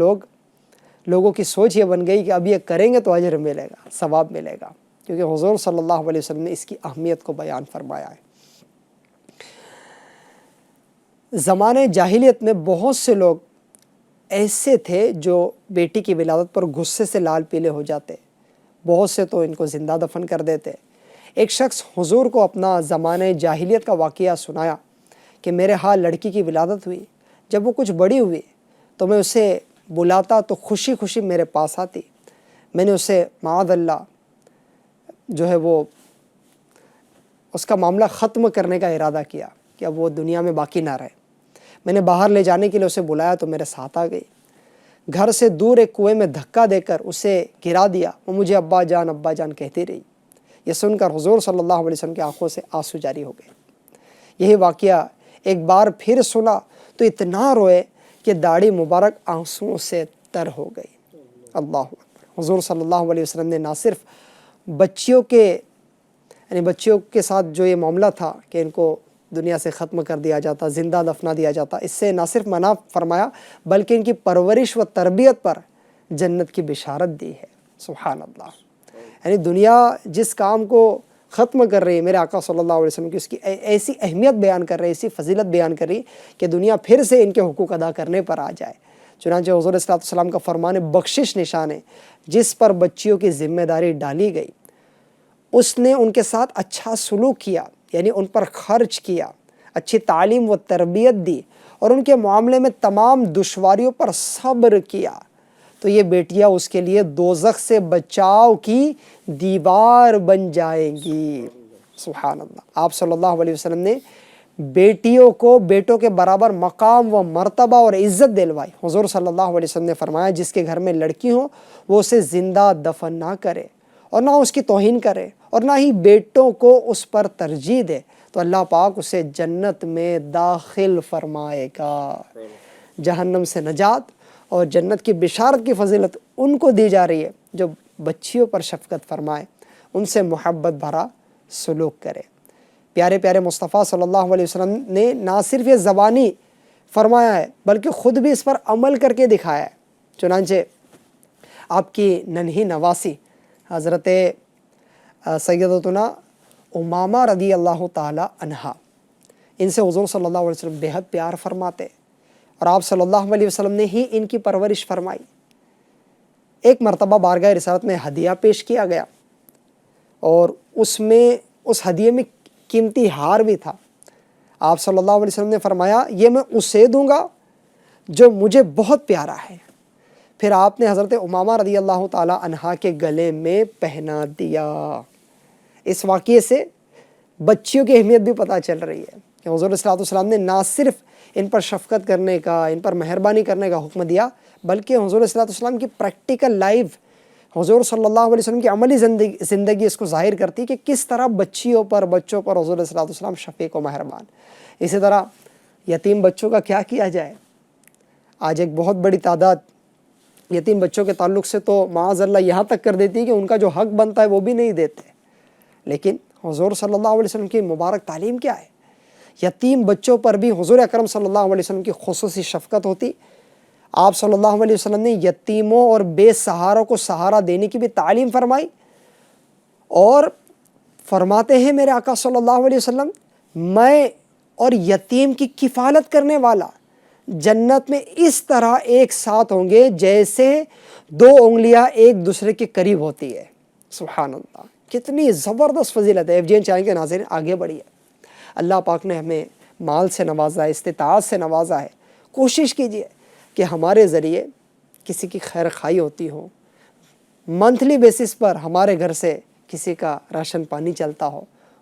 لوگوں کی سوچ یہ بن گئی کہ اب یہ کریں گے تو اجر ملے گا، ثواب ملے گا، کیونکہ حضور صلی اللہ علیہ وسلم نے اس کی اہمیت کو بیان فرمایا ہے۔ زمانے جاہلیت میں بہت سے لوگ ایسے تھے جو بیٹی کی ولادت پر غصے سے لال پیلے ہو جاتے، بہت سے تو ان کو زندہ دفن کر دیتے۔ ایک شخص حضور کو اپنا زمانے جاہلیت کا واقعہ سنایا کہ میرے ہاں لڑکی کی ولادت ہوئی، جب وہ کچھ بڑی ہوئی تو میں اسے بلاتا تو خوشی خوشی میرے پاس آتی، میں نے اسے معاذ اللہ جو ہے وہ اس کا معاملہ ختم کرنے کا ارادہ کیا کہ اب وہ دنیا میں باقی نہ رہے۔ میں نے باہر لے جانے کے لیے اسے بلایا تو میرے ساتھ آ گئی، گھر سے دور ایک کنویں میں دھکا دے کر اسے گرا دیا، وہ مجھے ابا جان کہتی رہی۔ یہ سن کر حضور صلی اللہ علیہ وسلم کی آنکھوں سے آنسو جاری ہو گئے۔ یہی واقعہ ایک بار پھر سنا تو اتنا روئے کہ داڑھی مبارک آنسوؤں سے تر ہو گئی۔ اللہ اکبر۔ حضور صلی اللہ علیہ وسلم نے نہ صرف بچیوں کے ساتھ جو یہ معاملہ تھا کہ ان کو دنیا سے ختم کر دیا جاتا، زندہ دفنا دیا جاتا، اس سے نہ صرف منع فرمایا بلکہ ان کی پرورش و تربیت پر جنت کی بشارت دی ہے۔ سبحان اللہ۔ یعنی دنیا جس کام کو ختم کر رہی ہے، میرے آقا صلی اللہ علیہ وسلم کی اس کی ایسی اہمیت بیان کر رہی ہے، ایسی فضیلت بیان کر رہی ہے کہ دنیا پھر سے ان کے حقوق ادا کرنے پر آ جائے۔ چنانچہ حضور صلی اللہ علیہ وسلم کا فرمان بخشش نشان ہے، جس پر بچیوں کی ذمہ داری ڈالی گئی اس نے ان کے ساتھ اچھا سلوک کیا، یعنی ان پر خرچ کیا، اچھی تعلیم و تربیت دی اور ان کے معاملے میں تمام دشواریوں پر صبر کیا، تو یہ بیٹیاں اس کے لیے دوزخ سے بچاؤ کی دیوار بن جائیں گی۔ سبحان اللہ۔ آپ صلی اللہ علیہ وسلم نے بیٹیوں کو بیٹوں کے برابر مقام و مرتبہ اور عزت دلوائی۔ حضور صلی اللہ علیہ وسلم نے فرمایا جس کے گھر میں لڑکی ہو وہ اسے زندہ دفن نہ کرے اور نہ اس کی توہین کرے اور نہ ہی بیٹوں کو اس پر ترجیح دے تو اللہ پاک اسے جنت میں داخل فرمائے گا۔ جہنم سے نجات اور جنت کی بشارت کی فضیلت ان کو دی جا رہی ہے جو بچیوں پر شفقت فرمائے، ان سے محبت بھرا سلوک کرے۔ پیارے پیارے مصطفیٰ صلی اللہ علیہ وسلم نے نہ صرف یہ زبانی فرمایا ہے بلکہ خود بھی اس پر عمل کر کے دکھایا ہے۔ چنانچہ آپ کی ننھی نواسی حضرت سیدتنا امامہ رضی اللہ تعالی عنہا، ان سے حضور صلی اللہ علیہ وسلم بہت پیار فرماتے اور آپ صلی اللہ علیہ وسلم نے ہی ان کی پرورش فرمائی۔ ایک مرتبہ بارگاہ رسالت میں ہدیہ پیش کیا گیا اور اس ہدیے میں قیمتی ہار بھی تھا۔ آپ صلی اللہ علیہ وسلم نے فرمایا یہ میں اسے دوں گا جو مجھے بہت پیارا ہے۔ پھر آپ نے حضرت امامہ رضی اللہ تعالی عنہا کے گلے میں پہنا دیا۔ اس واقعے سے بچیوں کی اہمیت بھی پتہ چل رہی ہے کہ حضور صلی اللہ علیہ وسلم نے نہ صرف ان پر شفقت کرنے کا، ان پر مہربانی کرنے کا حکم دیا بلکہ حضور صلی اللہ علیہ وسلم کی پریکٹیکل لائف، حضور صلی اللہ علیہ وسلم کی عملی زندگی اس کو ظاہر کرتی کہ کس طرح بچوں پر حضور صلی اللہ علیہ وسلم شفیق و مہربان۔ اسی طرح یتیم بچوں کا کیا کیا جائے؟ آج ایک بہت بڑی تعداد یتیم بچوں کے تعلق سے تو معاذ اللہ یہاں تک کر دیتی ہے کہ ان کا جو حق بنتا ہے وہ بھی نہیں دیتے، لیکن حضور صلی اللہ علیہ وسلم کی مبارک تعلیم کیا ہے؟ یتیم بچوں پر بھی حضور اکرم صلی اللہ علیہ وسلم کی خصوصی شفقت ہوتی۔ آپ صلی اللہ علیہ وسلم نے یتیموں اور بے سہاروں کو سہارا دینے کی بھی تعلیم فرمائی اور فرماتے ہیں میرے آقا صلی اللہ علیہ وسلم میں اور یتیم کی کفالت کرنے والا جنت میں اس طرح ایک ساتھ ہوں گے جیسے دو انگلیاں ایک دوسرے کے قریب ہوتی ہے۔ سبحان اللہ، کتنی زبردست فضیلت ہے۔ FGN چینل کے ناظرین آگے بڑھیے۔ اللہ پاک نے ہمیں مال سے نوازا ہے، استطاعت سے نوازا ہے، کوشش کیجئے کہ ہمارے ذریعے کسی کی خیر خواہی ہوتی ہو، منتھلی بیسس پر ہمارے گھر سے کسی کا راشن پانی چلتا ہو،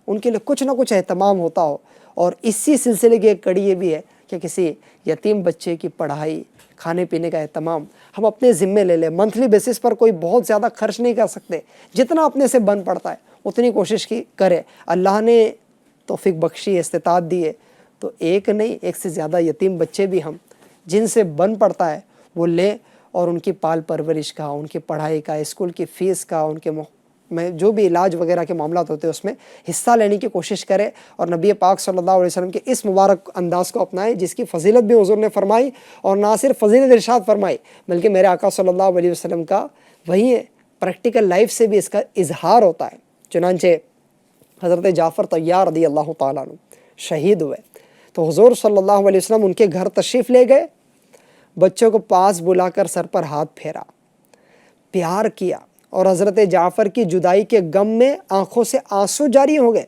ان کے لیے کچھ نہ کچھ اہتمام ہوتا ہو، اور اسی سلسلے کی ایک کڑی یہ بھی ہے کہ کسی یتیم بچے کی پڑھائی، کھانے پینے کا اہتمام ہم اپنے ذمے لے لیں۔ منتھلی بیسس پر کوئی بہت زیادہ خرچ نہیں کر سکتے، جتنا اپنے سے بن پڑتا ہے اتنی کوشش کی کرے۔ اللہ نے توفیق بخشی، استطاعت دی ہے تو ایک نہیں ایک سے زیادہ یتیم بچے بھی ہم جن سے بن پڑتا ہے وہ لیں اور ان کی پال پرورش کا، ان کی پڑھائی کا، اسکول کی فیس کا، ان کے میں جو بھی علاج وغیرہ کے معاملات ہوتے ہیں اس میں حصہ لینے کی کوشش کرے، اور نبی پاک صلی اللہ علیہ وسلم کے اس مبارک انداز کو اپنائے جس کی فضیلت بھی حضور نے فرمائی، اور نہ صرف فضیلت ارشاد فرمائی بلکہ میرے آقا صلی اللہ علیہ وسلم کا وہی ہے پریکٹیکل لائف سے بھی اس کا اظہار ہوتا ہے۔ چنانچہ حضرت جعفر طیار رضی اللہ تعالیٰ عنہ شہید ہوئے تو حضور صلی اللہ علیہ وسلم ان کے گھر تشریف لے گئے، بچوں کو پاس بلا کر سر پر ہاتھ پھیرا، پیار کیا، اور حضرت جعفر کی جدائی کے غم میں آنکھوں سے آنسو جاری ہو گئے،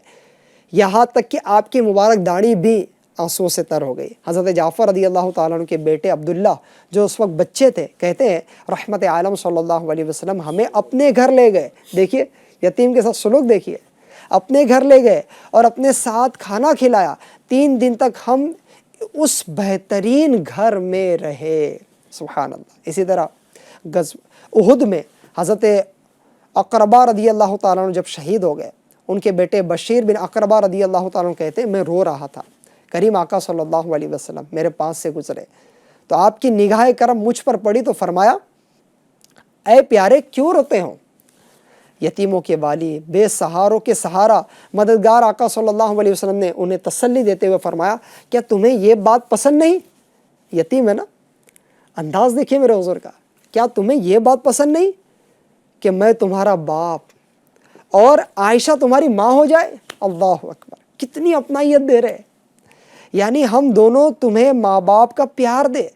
یہاں تک کہ آپ کی مبارک داڑھی بھی آنسو سے تر ہو گئی۔ حضرت جعفر رضی اللہ تعالیٰ عنہ کے بیٹے عبداللہ جو اس وقت بچے تھے کہتے ہیں رحمت عالم صلی اللہ علیہ وسلم ہمیں اپنے گھر لے گئے، دیکھیے یتیم کے ساتھ سلوک دیکھیے، اپنے گھر لے گئے اور اپنے ساتھ کھانا کھلایا، 3 دن تک ہم اس بہترین گھر میں رہے۔ سبحان اللہ۔ اسی طرح غزوہ احد میں حضرت اقربہ رضی اللہ تعالیٰ عنہ جب شہید ہو گئے، ان کے بیٹے بشیر بن اقربہ رضی اللہ تعالیٰ عنہ کہتے ہیں میں رو رہا تھا، کریم آقا صلی اللہ علیہ وسلم میرے پاس سے گزرے تو آپ کی نگاہ کرم مجھ پر پڑی تو فرمایا اے پیارے کیوں روتے ہو؟ یتیموں کے والی، بے سہاروں کے سہارا، مددگار آقا صلی اللہ علیہ وسلم نے انہیں تسلی دیتے ہوئے فرمایا کیا تمہیں یہ بات پسند نہیں؟ یتیم ہے نا، انداز دیکھیے میرے حضور کا، کیا تمہیں یہ بات پسند نہیں کہ میں تمہارا باپ اور عائشہ تمہاری ماں ہو جائے؟ اللہ اکبر، کتنی اپنائیت دے رہے، یعنی ہم دونوں تمہیں ماں باپ کا پیار دے،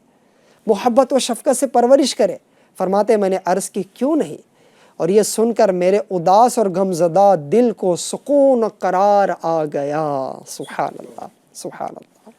محبت و شفقت سے پرورش کرے۔ فرماتے میں نے عرض کی کیوں نہیں، اور یہ سن کر میرے اداس اور غمزدہ دل کو سکون و قرار آ گیا۔ سبحان اللہ، سبحان اللہ۔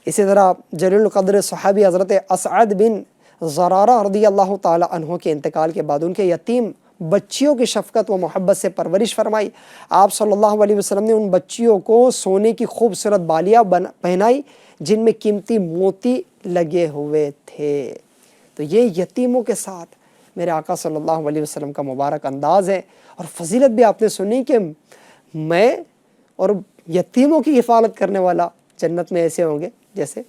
اسی طرح جلیل القدر صحابی حضرت اسعد بن زرارہ رضی اللہ تعالی عنہ کے انتقال کے بعد ان کے یتیم بچیوں کی شفقت و محبت سے پرورش فرمائی۔ آپ صلی اللہ علیہ وسلم نے ان بچیوں کو سونے کی خوبصورت بالیاں پہنائی جن میں قیمتی موتی لگے ہوئے تھے۔ تو یہ یتیموں کے ساتھ میرے آقا صلی اللہ علیہ وسلم کا مبارک انداز ہے، اور فضیلت بھی آپ نے سنی کہ میں اور یتیموں کی حفاظت کرنے والا جنت میں ایسے ہوں گے جیسے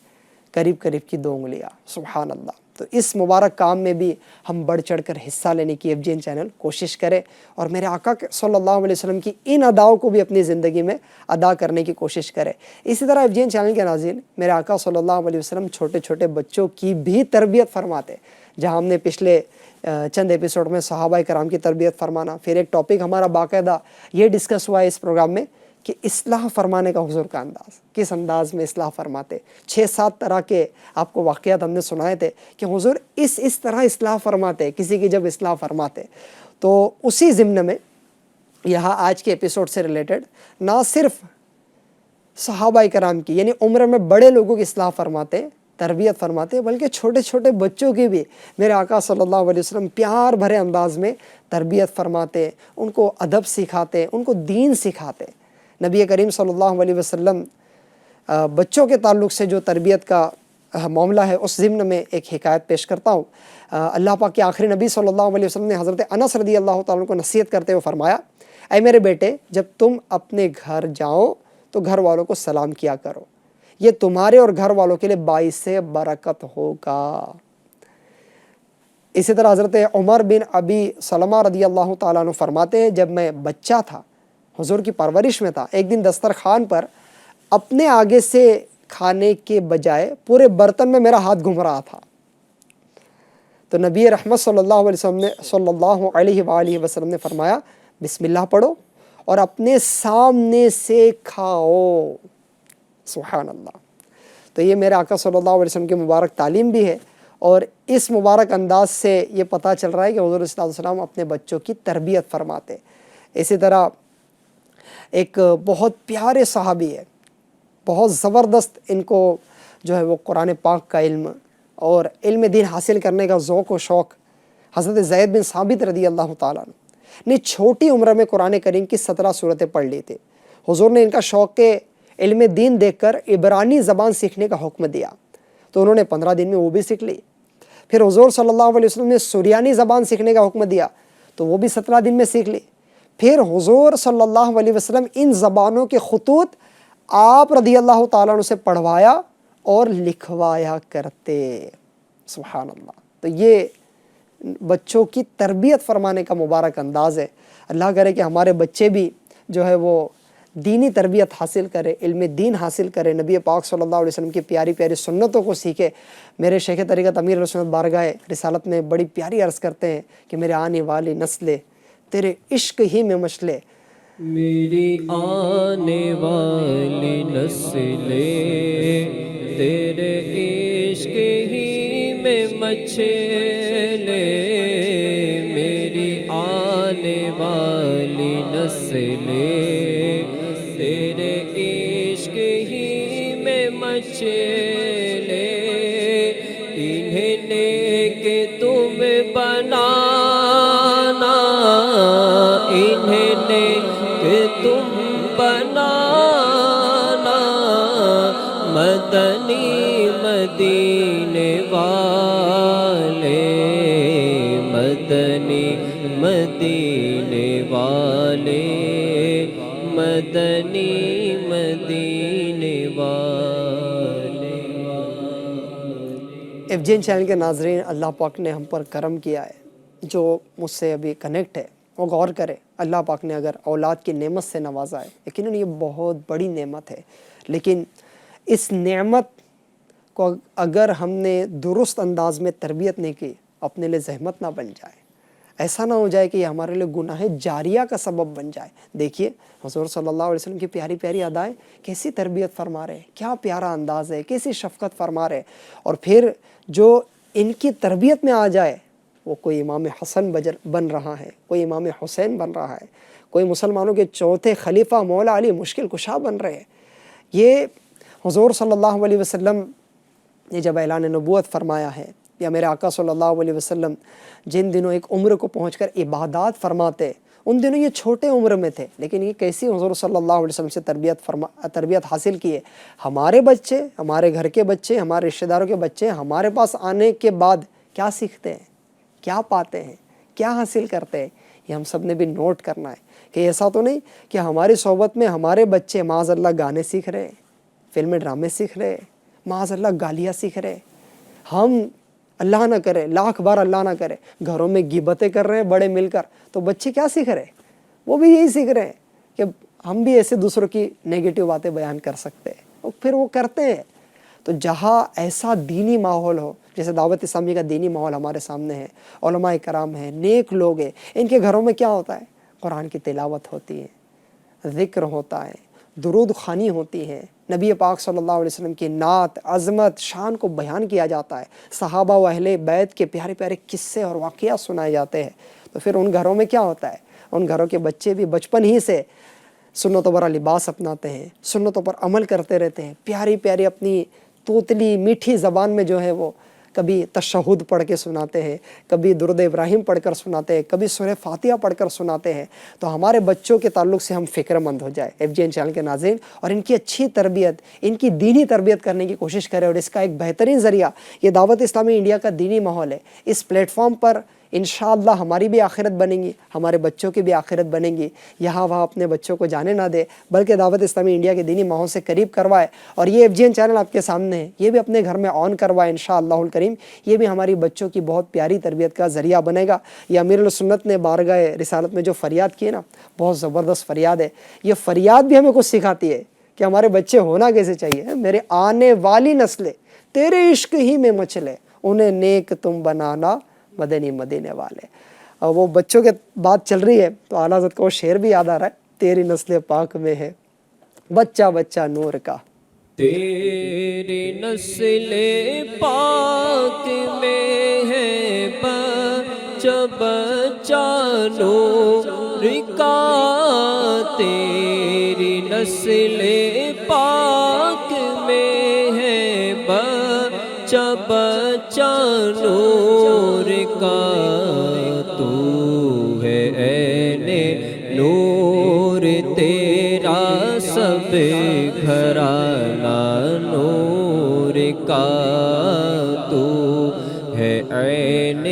قریب قریب کی 2 انگلیاں۔ سبحان اللہ۔ تو اس مبارک کام میں بھی ہم بڑھ چڑھ کر حصہ لینے کی FGN چینل کوشش کرے، اور میرے آقا صلی اللہ علیہ وسلم کی ان اداؤں کو بھی اپنی زندگی میں ادا کرنے کی کوشش کرے۔ اسی طرح FGN چینل کے ناظرین، میرے آقا صلی اللہ علیہ وسلم چھوٹے چھوٹے بچوں کی بھی تربیت فرماتے، جہاں ہم نے پچھلے چند ایپیسوڈ میں صحابہ کرام کی تربیت فرمانا، پھر ایک ٹاپک ہمارا باقاعدہ یہ ڈسکس ہوا ہے اس پروگرام میں کہ اصلاح فرمانے کا حضور کا انداز، کس انداز میں اصلاح فرماتے۔ 6-7 طرح کے آپ کو واقعات ہم نے سنائے تھے کہ حضور اس طرح اصلاح فرماتے، کسی کی جب اصلاح فرماتے۔ تو اسی ضمن میں یہاں آج کے ایپیسوڈ سے ریلیٹڈ نہ صرف صحابہ کرام کی یعنی عمر میں بڑے لوگوں کی اصلاح فرماتے، تربیت فرماتے، بلکہ چھوٹے چھوٹے بچوں کی بھی میرے آقا صلی اللہ علیہ وسلم پیار بھرے انداز میں تربیت فرماتے، ان کو ادب سکھاتے، ان کو دین سکھاتے۔ نبی کریم صلی اللہ علیہ وسلم بچوں کے تعلق سے جو تربیت کا معاملہ ہے اس ضمن میں ایک حکایت پیش کرتا ہوں۔ اللہ پاک کے آخری نبی صلی اللہ علیہ وسلم نے حضرت انس رضی اللہ تعالیٰ عنہ کو نصیحت کرتے ہوئے فرمایا اے میرے بیٹے، جب تم اپنے گھر جاؤ تو گھر والوں کو سلام کیا کرو، یہ تمہارے اور گھر والوں کے لیے باعث برکت ہوگا۔ اسی طرح حضرت عمر بن ابی سلمہ رضی اللہ تعالیٰ عنہ فرماتے ہیں جب میں بچہ تھا، حضور کی پرورش میں تھا، ایک دن دسترخوان پر اپنے آگے سے کھانے کے بجائے پورے برتن میں میرا ہاتھ گھوم رہا تھا، تو نبی رحمت صلی اللہ علیہ وآلہ وسلم نے فرمایا بسم اللہ پڑھو اور اپنے سامنے سے کھاؤ۔ سبحان اللہ۔ تو یہ میرے آقا صلی اللہ علیہ وسلم کی مبارک تعلیم بھی ہے، اور اس مبارک انداز سے یہ پتہ چل رہا ہے کہ حضور صلی اللہ علیہ وسلم اپنے بچوں کی تربیت فرماتے۔ اسی طرح ایک بہت پیارے صحابی ہے، بہت زبردست ان کو جو ہے وہ قرآن پاک کا علم اور علم دین حاصل کرنے کا ذوق و شوق، حضرت زید بن ثابت رضی اللہ تعالیٰ عنہ نے چھوٹی عمر میں قرآن کریم کی 17 سورتیں پڑھ لی تھی۔ حضور نے ان کا شوق کے علم دین دیکھ کر عبرانی زبان سیکھنے کا حکم دیا، تو انہوں نے 15 دن میں وہ بھی سیکھ لی۔ پھر حضور صلی اللہ علیہ وسلم نے سریانی زبان سیکھنے کا حکم دیا، تو وہ بھی 17 دن میں سیکھ لی۔ پھر حضور صلی اللہ علیہ وسلم ان زبانوں کے خطوط آپ رضی اللہ تعالیٰ عنہ سے پڑھوایا اور لکھوایا کرتے۔ سبحان اللہ۔ تو یہ بچوں کی تربیت فرمانے کا مبارک انداز ہے۔ اللہ کرے کہ ہمارے بچے بھی جو ہے وہ دینی تربیت حاصل کرے، علم دین حاصل کرے، نبی پاک صلی اللہ علیہ وسلم کی پیاری پیاری سنتوں کو سیکھے۔ میرے شیخ طریقت امیر رسولت بارگاہ رسالت میں بڑی پیاری عرض کرتے ہیں کہ میرے آنے والی نسلیں تیرے عشق ہی میں مچلے، میری آنے والی نسلیں تیرے عشق ہی میں مچلے، میری آنے والی نسلیں تیرے عشق ہی میں مچلے، انہیں نیک تم بنانا، انہیں نیک تم بنانا، مدنی مدینے والے، مدنی مدینے والے، مدنی مدینے والے ایف جی این چینل کے ناظرین، اللہ پاک نے ہم پر کرم کیا ہے. جو مجھ سے ابھی کنیکٹ ہے وہ غور کرے، اللہ پاک نے اگر اولاد کی نعمت سے نوازا ہے، یقیناً یہ بہت بڑی نعمت ہے. لیکن اس نعمت کو اگر ہم نے درست انداز میں تربیت نہیں کی، اپنے لیے زحمت نہ بن جائے، ایسا نہ ہو جائے کہ یہ ہمارے لیے گناہ جاریہ کا سبب بن جائے. دیکھیے حضور صلی اللہ علیہ وسلم کی پیاری پیاری ادائیں، کیسی تربیت فرما رہے ہیں، کیا پیارا انداز ہے، کیسی شفقت فرما رہے ہیں. اور پھر جو ان کی تربیت میں آ جائے، وہ کوئی امام حسن بن رہا ہے، کوئی امام حسین بن رہا ہے، کوئی مسلمانوں کے چوتھے خلیفہ مولا علی مشکل کشا بن رہے ہیں. یہ حضور صلی اللہ علیہ وسلم نے جب اعلان نبوت فرمایا ہے، یا میرے آقا صلی اللہ علیہ وسلم جن دنوں ایک عمر کو پہنچ کر عبادات فرماتے، ان دنوں یہ چھوٹے عمر میں تھے، لیکن یہ کیسی حضور صلی اللہ علیہ وسلم سے تربیت حاصل کی ہے. ہمارے بچے، ہمارے گھر کے بچے، ہمارے رشتہ داروں کے بچے ہمارے پاس آنے کے بعد کیا سیکھتے ہیں، کیا پاتے ہیں، کیا حاصل کرتے ہیں، یہ ہم سب نے بھی نوٹ کرنا ہے. کہ ایسا تو نہیں کہ ہماری صحبت میں ہمارے بچے معاذ اللہ گانے سیکھ رہے ہیں، فلم ڈرامے سیکھ رہے ہیں، معاذ اللہ گالیاں سیکھ رہے ہیں. ہم اللہ نہ کرے، لاکھ بار اللہ نہ کرے، گھروں میں غیبتیں کر رہے ہیں بڑے مل کر، تو بچے کیا سیکھ رہے ہیں؟ وہ بھی یہی سیکھ رہے ہیں کہ ہم بھی ایسے دوسروں کی نیگیٹو باتیں بیان کر سکتے ہیں، اور پھر وہ کرتے ہیں. تو جہاں ایسا دینی ماحول ہو، جیسے دعوت اسلامی کا دینی ماحول ہمارے سامنے ہے، علماء کرام ہیں، نیک لوگ ہیں، ان کے گھروں میں کیا ہوتا ہے؟ قرآن کی تلاوت ہوتی ہے، ذکر ہوتا ہے، درود خوانی ہوتی ہے، نبی پاک صلی اللہ علیہ وسلم کی نعت، عظمت، شان کو بیان کیا جاتا ہے، صحابہ و اہل بیت کے پیارے پیارے قصے اور واقعات سنائے جاتے ہیں. تو پھر ان گھروں میں کیا ہوتا ہے؟ ان گھروں کے بچے بھی بچپن ہی سے سنتوں پر لباس اپناتے ہیں، سنتوں پر عمل کرتے رہتے ہیں، پیاری پیاری اپنی توتلی میٹھی زبان میں جو ہے وہ کبھی تشہد پڑھ کے سناتے ہیں، کبھی درود ابراہیم پڑھ کر سناتے ہیں، کبھی سورہ فاتحہ پڑھ کر سناتے ہیں. تو ہمارے بچوں کے تعلق سے ہم فکر مند ہو جائے ایف جی این چینل کے ناظرین، اور ان کی اچھی تربیت، ان کی دینی تربیت کرنے کی کوشش کریں. اور اس کا ایک بہترین ذریعہ یہ دعوت اسلامی انڈیا کا دینی ماحول ہے. اس پلیٹ فارم پر انشاءاللہ ہماری بھی آخرت بنے گی، ہمارے بچوں کی بھی آخرت بنے گی. یہاں وہاں اپنے بچوں کو جانے نہ دے، بلکہ دعوت اسلامی انڈیا کے دینی ماحول سے قریب کروائے. اور یہ ایف جی این چینل آپ کے سامنے ہے، یہ بھی اپنے گھر میں آن کروائے انشاءاللہ الکریم. یہ بھی ہماری بچوں کی بہت پیاری تربیت کا ذریعہ بنے گا. یہ امیر السنت نے بارگاہ رسالت میں جو فریاد کی ہے نا، بہت زبردست فریاد ہے. یہ فریاد بھی ہمیں کچھ سکھاتی ہے کہ ہمارے بچے ہونا کیسے چاہیے. میرے آنے والی نسلیں تیرے عشق ہی میں مچلے، انہیں نیک تم بنانا مدنی مدینے والے. اور وہ بچوں کے بات چل رہی ہے تو اعلیٰ حضرت کا وہ شعر بھی یاد آ رہا ہے، تیری نسل پاک میں ہے بچہ بچہ نور کا. تیری نسل پاک میں ہے بچہ بچہ نور کا. تیری نسل پاک میں ہے بچہ بچہ نور کا. تو ہے عین نور تیرا سب گھرانہ نور کا. تو ہے عین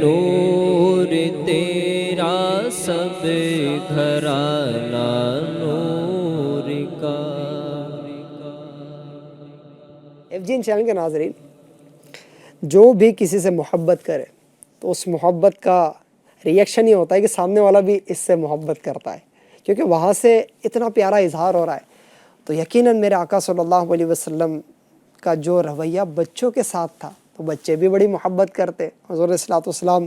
نور تیرا سب گھرانہ نور کا. ایف جی این چینل کے ناظرین، جو بھی کسی سے محبت کرے تو اس محبت کا ریئیکشن یہ ہوتا ہے کہ سامنے والا بھی اس سے محبت کرتا ہے، کیونکہ وہاں سے اتنا پیارا اظہار ہو رہا ہے. تو یقیناً میرے آقا صلی اللہ علیہ وسلم کا جو رویہ بچوں کے ساتھ تھا تو بچے بھی بڑی محبت کرتے، حضور صلی اللہ علیہ وسلم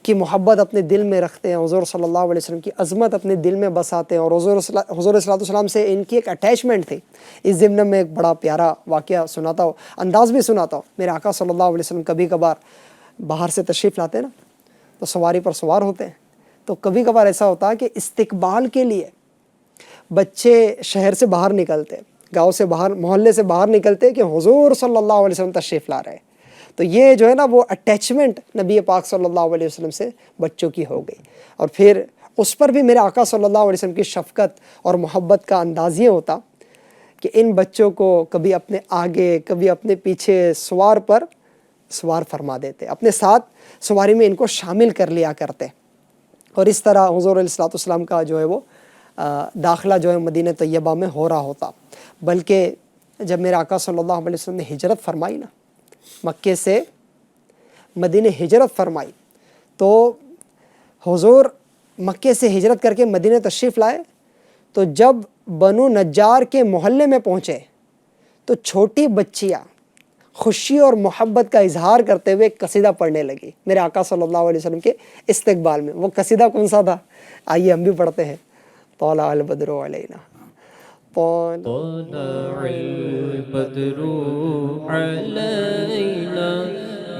کی محبت اپنے دل میں رکھتے ہیں، حضور صلی اللہ علیہ وسلم کی عظمت اپنے دل میں بساتے ہیں، اور حضور صلی اللہ علیہ وسلم سے ان کی ایک اٹیچمنٹ تھی. اس ضمن میں ایک بڑا پیارا واقعہ سناتا ہوں، انداز بھی سناتا ہوں. میرے آقا صلی اللہ علیہ وسلم کبھی کبھار باہر سے تشریف لاتے ہیں نا، تو سواری پر سوار ہوتے ہیں، تو کبھی کبھار ایسا ہوتا ہے کہ استقبال کے لیے بچے شہر سے باہر نکلتے، گاؤں سے باہر، محلے سے باہر نکلتے کہ حضور صلی اللہ علیہ وسلم تشریف لا رہے ہیں. تو یہ جو ہے نا وہ اٹیچمنٹ نبی پاک صلی اللہ علیہ وسلم سے بچوں کی ہو گئی. اور پھر اس پر بھی میرے آقا صلی اللہ علیہ وسلم کی شفقت اور محبت کا انداز یہ ہوتا کہ ان بچوں کو کبھی اپنے آگے کبھی اپنے پیچھے سوار پر سوار فرما دیتے، اپنے ساتھ سواری میں ان کو شامل کر لیا کرتے. اور اس طرح حضور علیہ الصلوۃ والسلام کا جو ہے وہ داخلہ جو ہے مدینہ طیبہ میں ہو رہا ہوتا، بلکہ جب میرے آقا صلی اللہ علیہ وسلم نے ہجرت فرمائی نا، مکے سے مدینہ ہجرت فرمائی، تو حضور مکے سے ہجرت کر کے مدینہ تشریف لائے، تو جب بنو نجار کے محلے میں پہنچے تو چھوٹی بچیاں خوشی اور محبت کا اظہار کرتے ہوئے قصیدہ پڑھنے لگی میرے آقا صلی اللہ علیہ وسلم کے استقبال میں۔ وہ قصیدہ کون سا تھا؟ آئیے ہم بھی پڑھتے ہیں۔ طلع البدر علینا، طلع البدر علینا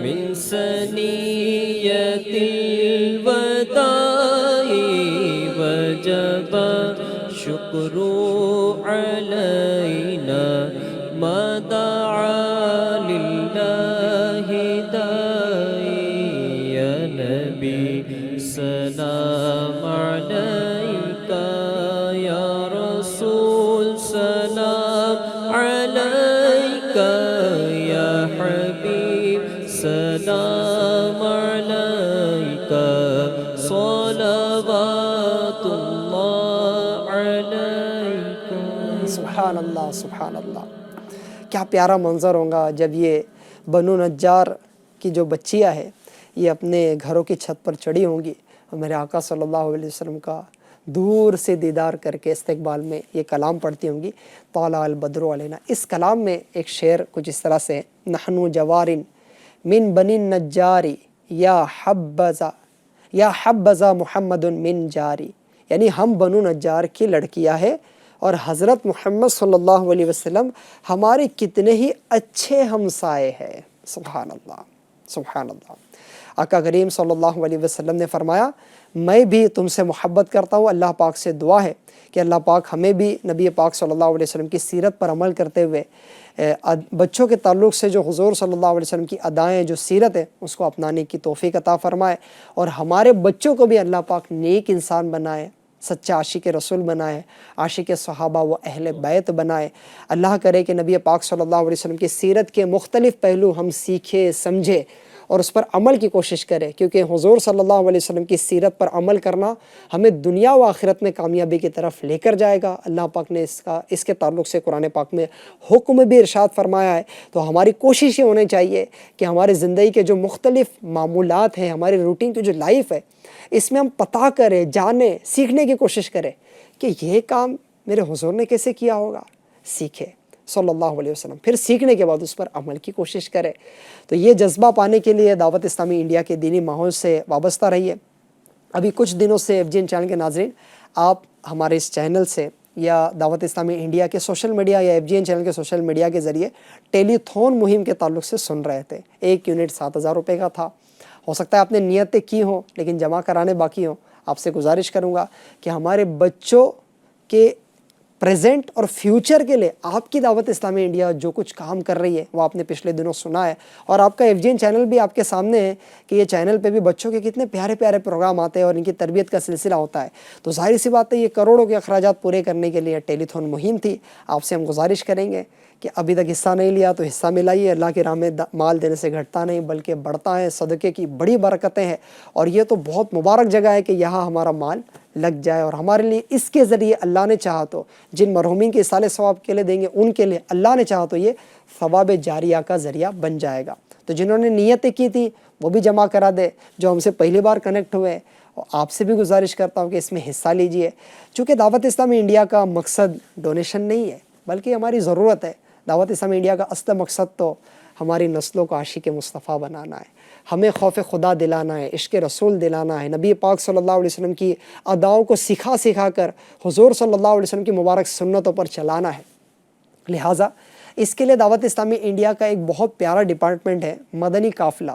من ثنیۃ الوداع وجب شکر علینا ما دعا للہ داعی یا نبی سلام علیکہ یا رسول سلام علیکہ یا حبیب سلام علیکہ صلوات اللہ علیکہ۔ سبحان اللہ سبحان اللہ، کیا پیارا منظر ہوگا جب یہ بنو نجار کی جو بچیاں ہے یہ اپنے گھروں کی چھت پر چڑھی ہوں گی اور میرے آقا صلی اللہ علیہ وسلم کا دور سے دیدار کر کے استقبال میں یہ کلام پڑھتی ہوں گی، طلع البدر علینا۔ اس کلام میں ایک شعر کچھ اس طرح سے، نحن جوارن من بنی النجار یا حبذا محمد من جاری، یعنی ہم بنو نجار کی لڑکیاں ہیں اور حضرت محمد صلی اللہ علیہ وسلم ہمارے کتنے ہی اچھے ہمسائے ہیں۔ سبحان اللہ سبحان اللہ۔ آقا کریم صلی اللہ علیہ وسلم نے فرمایا میں بھی تم سے محبت کرتا ہوں، اللہ پاک سے دعا ہے کہ اللہ پاک ہمیں بھی نبی پاک صلی اللہ علیہ وسلم کی سیرت پر عمل کرتے ہوئے بچوں کے تعلق سے جو حضور صلی اللہ علیہ وسلم کی ادائیں جو سیرت ہے اس کو اپنانے کی توفیق عطا فرمائے، اور ہمارے بچوں کو بھی اللہ پاک نیک انسان بنائے، سچا عاشق رسول بنائے، عاشق صحابہ و اہل بیت بنائے۔ اللہ کرے کہ نبی پاک صلی اللہ علیہ وسلم کی سیرت کے مختلف پہلو ہم سیکھے سمجھے اور اس پر عمل کی کوشش کریں، کیونکہ حضور صلی اللہ علیہ وسلم کی سیرت پر عمل کرنا ہمیں دنیا و آخرت میں کامیابی کی طرف لے کر جائے گا۔ اللہ پاک نے اس کے تعلق سے قرآن پاک میں حکم بھی ارشاد فرمایا ہے، تو ہماری کوشش یہ ہونی چاہیے کہ ہماری زندگی کے جو مختلف معمولات ہیں، ہماری روٹین کی جو لائف ہے، اس میں ہم پتہ کریں، جانیں، سیکھنے کی کوشش کریں کہ یہ کام میرے حضور نے کیسے کیا ہوگا، سیکھے صلی اللہ علیہ وسلم، پھر سیکھنے کے بعد اس پر عمل کی کوشش کرے۔ تو یہ جذبہ پانے کے لیے دعوت اسلامی انڈیا کے دینی ماحول سے وابستہ رہیے۔ ابھی کچھ دنوں سے FGN چینل کے ناظرین، آپ ہمارے اس چینل سے یا دعوت اسلامی انڈیا کے سوشل میڈیا یا FGN چینل کے سوشل میڈیا کے ذریعے ٹیلی تھون مہم کے تعلق سے سن رہے تھے۔ 1 یونٹ 7,000 روپے کا تھا۔ ہو سکتا ہے آپ نے نیتیں کی ہوں لیکن جمع کرانے باقی ہوں۔ آپ سے گزارش کروں گا کہ ہمارے بچوں کے پریزنٹ اور فیوچر کے لیے آپ کی دعوت اسلامی انڈیا جو کچھ کام کر رہی ہے وہ آپ نے پچھلے دنوں سنا ہے، اور آپ کا FGN چینل بھی آپ کے سامنے ہے کہ یہ چینل پہ بھی بچوں کے کتنے پیارے پیارے پروگرام آتے ہیں اور ان کی تربیت کا سلسلہ ہوتا ہے۔ تو ظاہر سی بات ہے یہ کروڑوں کے اخراجات پورے کرنے کے لیے ٹیلی تھون مہم تھی۔ آپ سے ہم گزارش کریں گے کہ ابھی تک حصہ نہیں لیا تو حصہ ملائیے۔ اللہ کی راہ میں مال دینے سے گھٹتا نہیں بلکہ بڑھتا ہے، صدقے کی بڑی برکتیں ہیں، اور یہ تو بہت مبارک جگہ ہے کہ یہاں ہمارا مال لگ جائے، اور ہمارے لیے اس کے ذریعے اللہ نے چاہا تو جن مرحومین کے اصالِ ثواب کے لیے دیں گے ان کے لیے اللہ نے چاہا تو یہ ثواب جاریہ کا ذریعہ بن جائے گا۔ تو جنہوں نے نیتیں کی تھی وہ بھی جمع کرا دے، جو ہم سے پہلی بار کنیکٹ ہوئے آپ سے بھی گزارش کرتا ہوں کہ اس میں حصہ لیجئے، چونکہ دعوت اسلامی انڈیا کا مقصد ڈونیشن نہیں ہے بلکہ ہماری ضرورت ہے۔ دعوت اسلامی انڈیا کا اصل مقصد تو ہماری نسلوں کو عاشق مصطفیٰ بنانا ہے، ہمیں خوف خدا دلانا ہے، عشق رسول دلانا ہے، نبی پاک صلی اللہ علیہ وسلم کی اداؤں کو سکھا کر حضور صلی اللہ علیہ وسلم کی مبارک سنتوں پر چلانا ہے۔ لہٰذا اس کے لیے دعوت اسلامی انڈیا کا ایک بہت پیارا ڈپارٹمنٹ ہے مدنی قافلہ،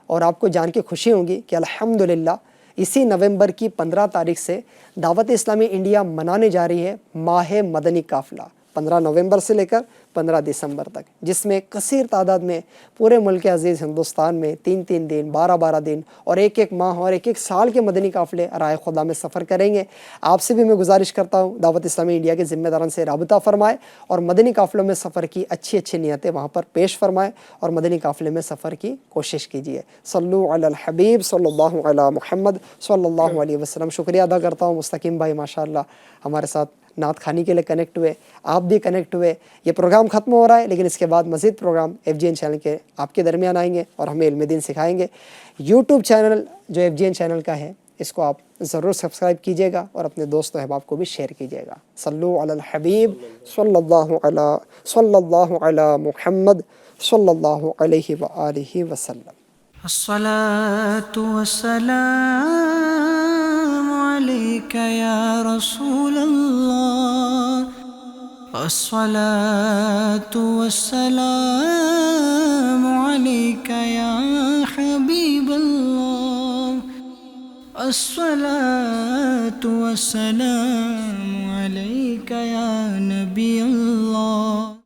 اور آپ کو جان کے خوشی ہوگی کہ الحمدللہ اسی نومبر کی 15 تاریخ سے دعوت اسلامی انڈیا منانے جا رہی ہے ماہ مدنی قافلہ۔ 15 نومبر سے لے کر 15 دسمبر تک، جس میں کثیر تعداد میں پورے ملک عزیز ہندوستان میں 3 دن 12 دن اور ایک ماہ اور ایک سال کے مدنی قافلے رائے خدا میں سفر کریں گے۔ آپ سے بھی میں گزارش کرتا ہوں دعوت اسلامی انڈیا کے ذمہ داران سے رابطہ فرمائے اور مدنی قافلوں میں سفر کی اچھی نیتیں وہاں پر پیش فرمائے اور مدنی قافلے میں سفر کی کوشش کیجیے۔ صلو علی الحبیب صلی اللہ علی محمد صلی اللہ علیہ وسلم۔ شکریہ ادا کرتا ہوں مستقیم بھائی، ماشاءاللہ ہمارے ساتھ نعت خوانی کے لیے کنیکٹ ہوئے، آپ بھی کنیکٹ ہوئے۔ یہ پروگرام ختم ہو رہا ہے لیکن اس کے بعد مزید پروگرام FGN چینل کے آپ کے درمیان آئیں گے اور ہمیں علم دین سکھائیں گے۔ یوٹیوب چینل جو FGN چینل کا ہے اس کو آپ ضرور سبسکرائب کیجیے گا اور اپنے دوست و احباب کو بھی شیئر کیجیے گا۔ صلو علی الحبیب صلی اللہ علی محمد صلی اللہ علیہ وآلہ وسلم۔ الصلاة والسلام عليك يا رسول الله، الصلاة والسلام عليك يا حبيب الله، الصلاة والسلام عليك يا نبي الله۔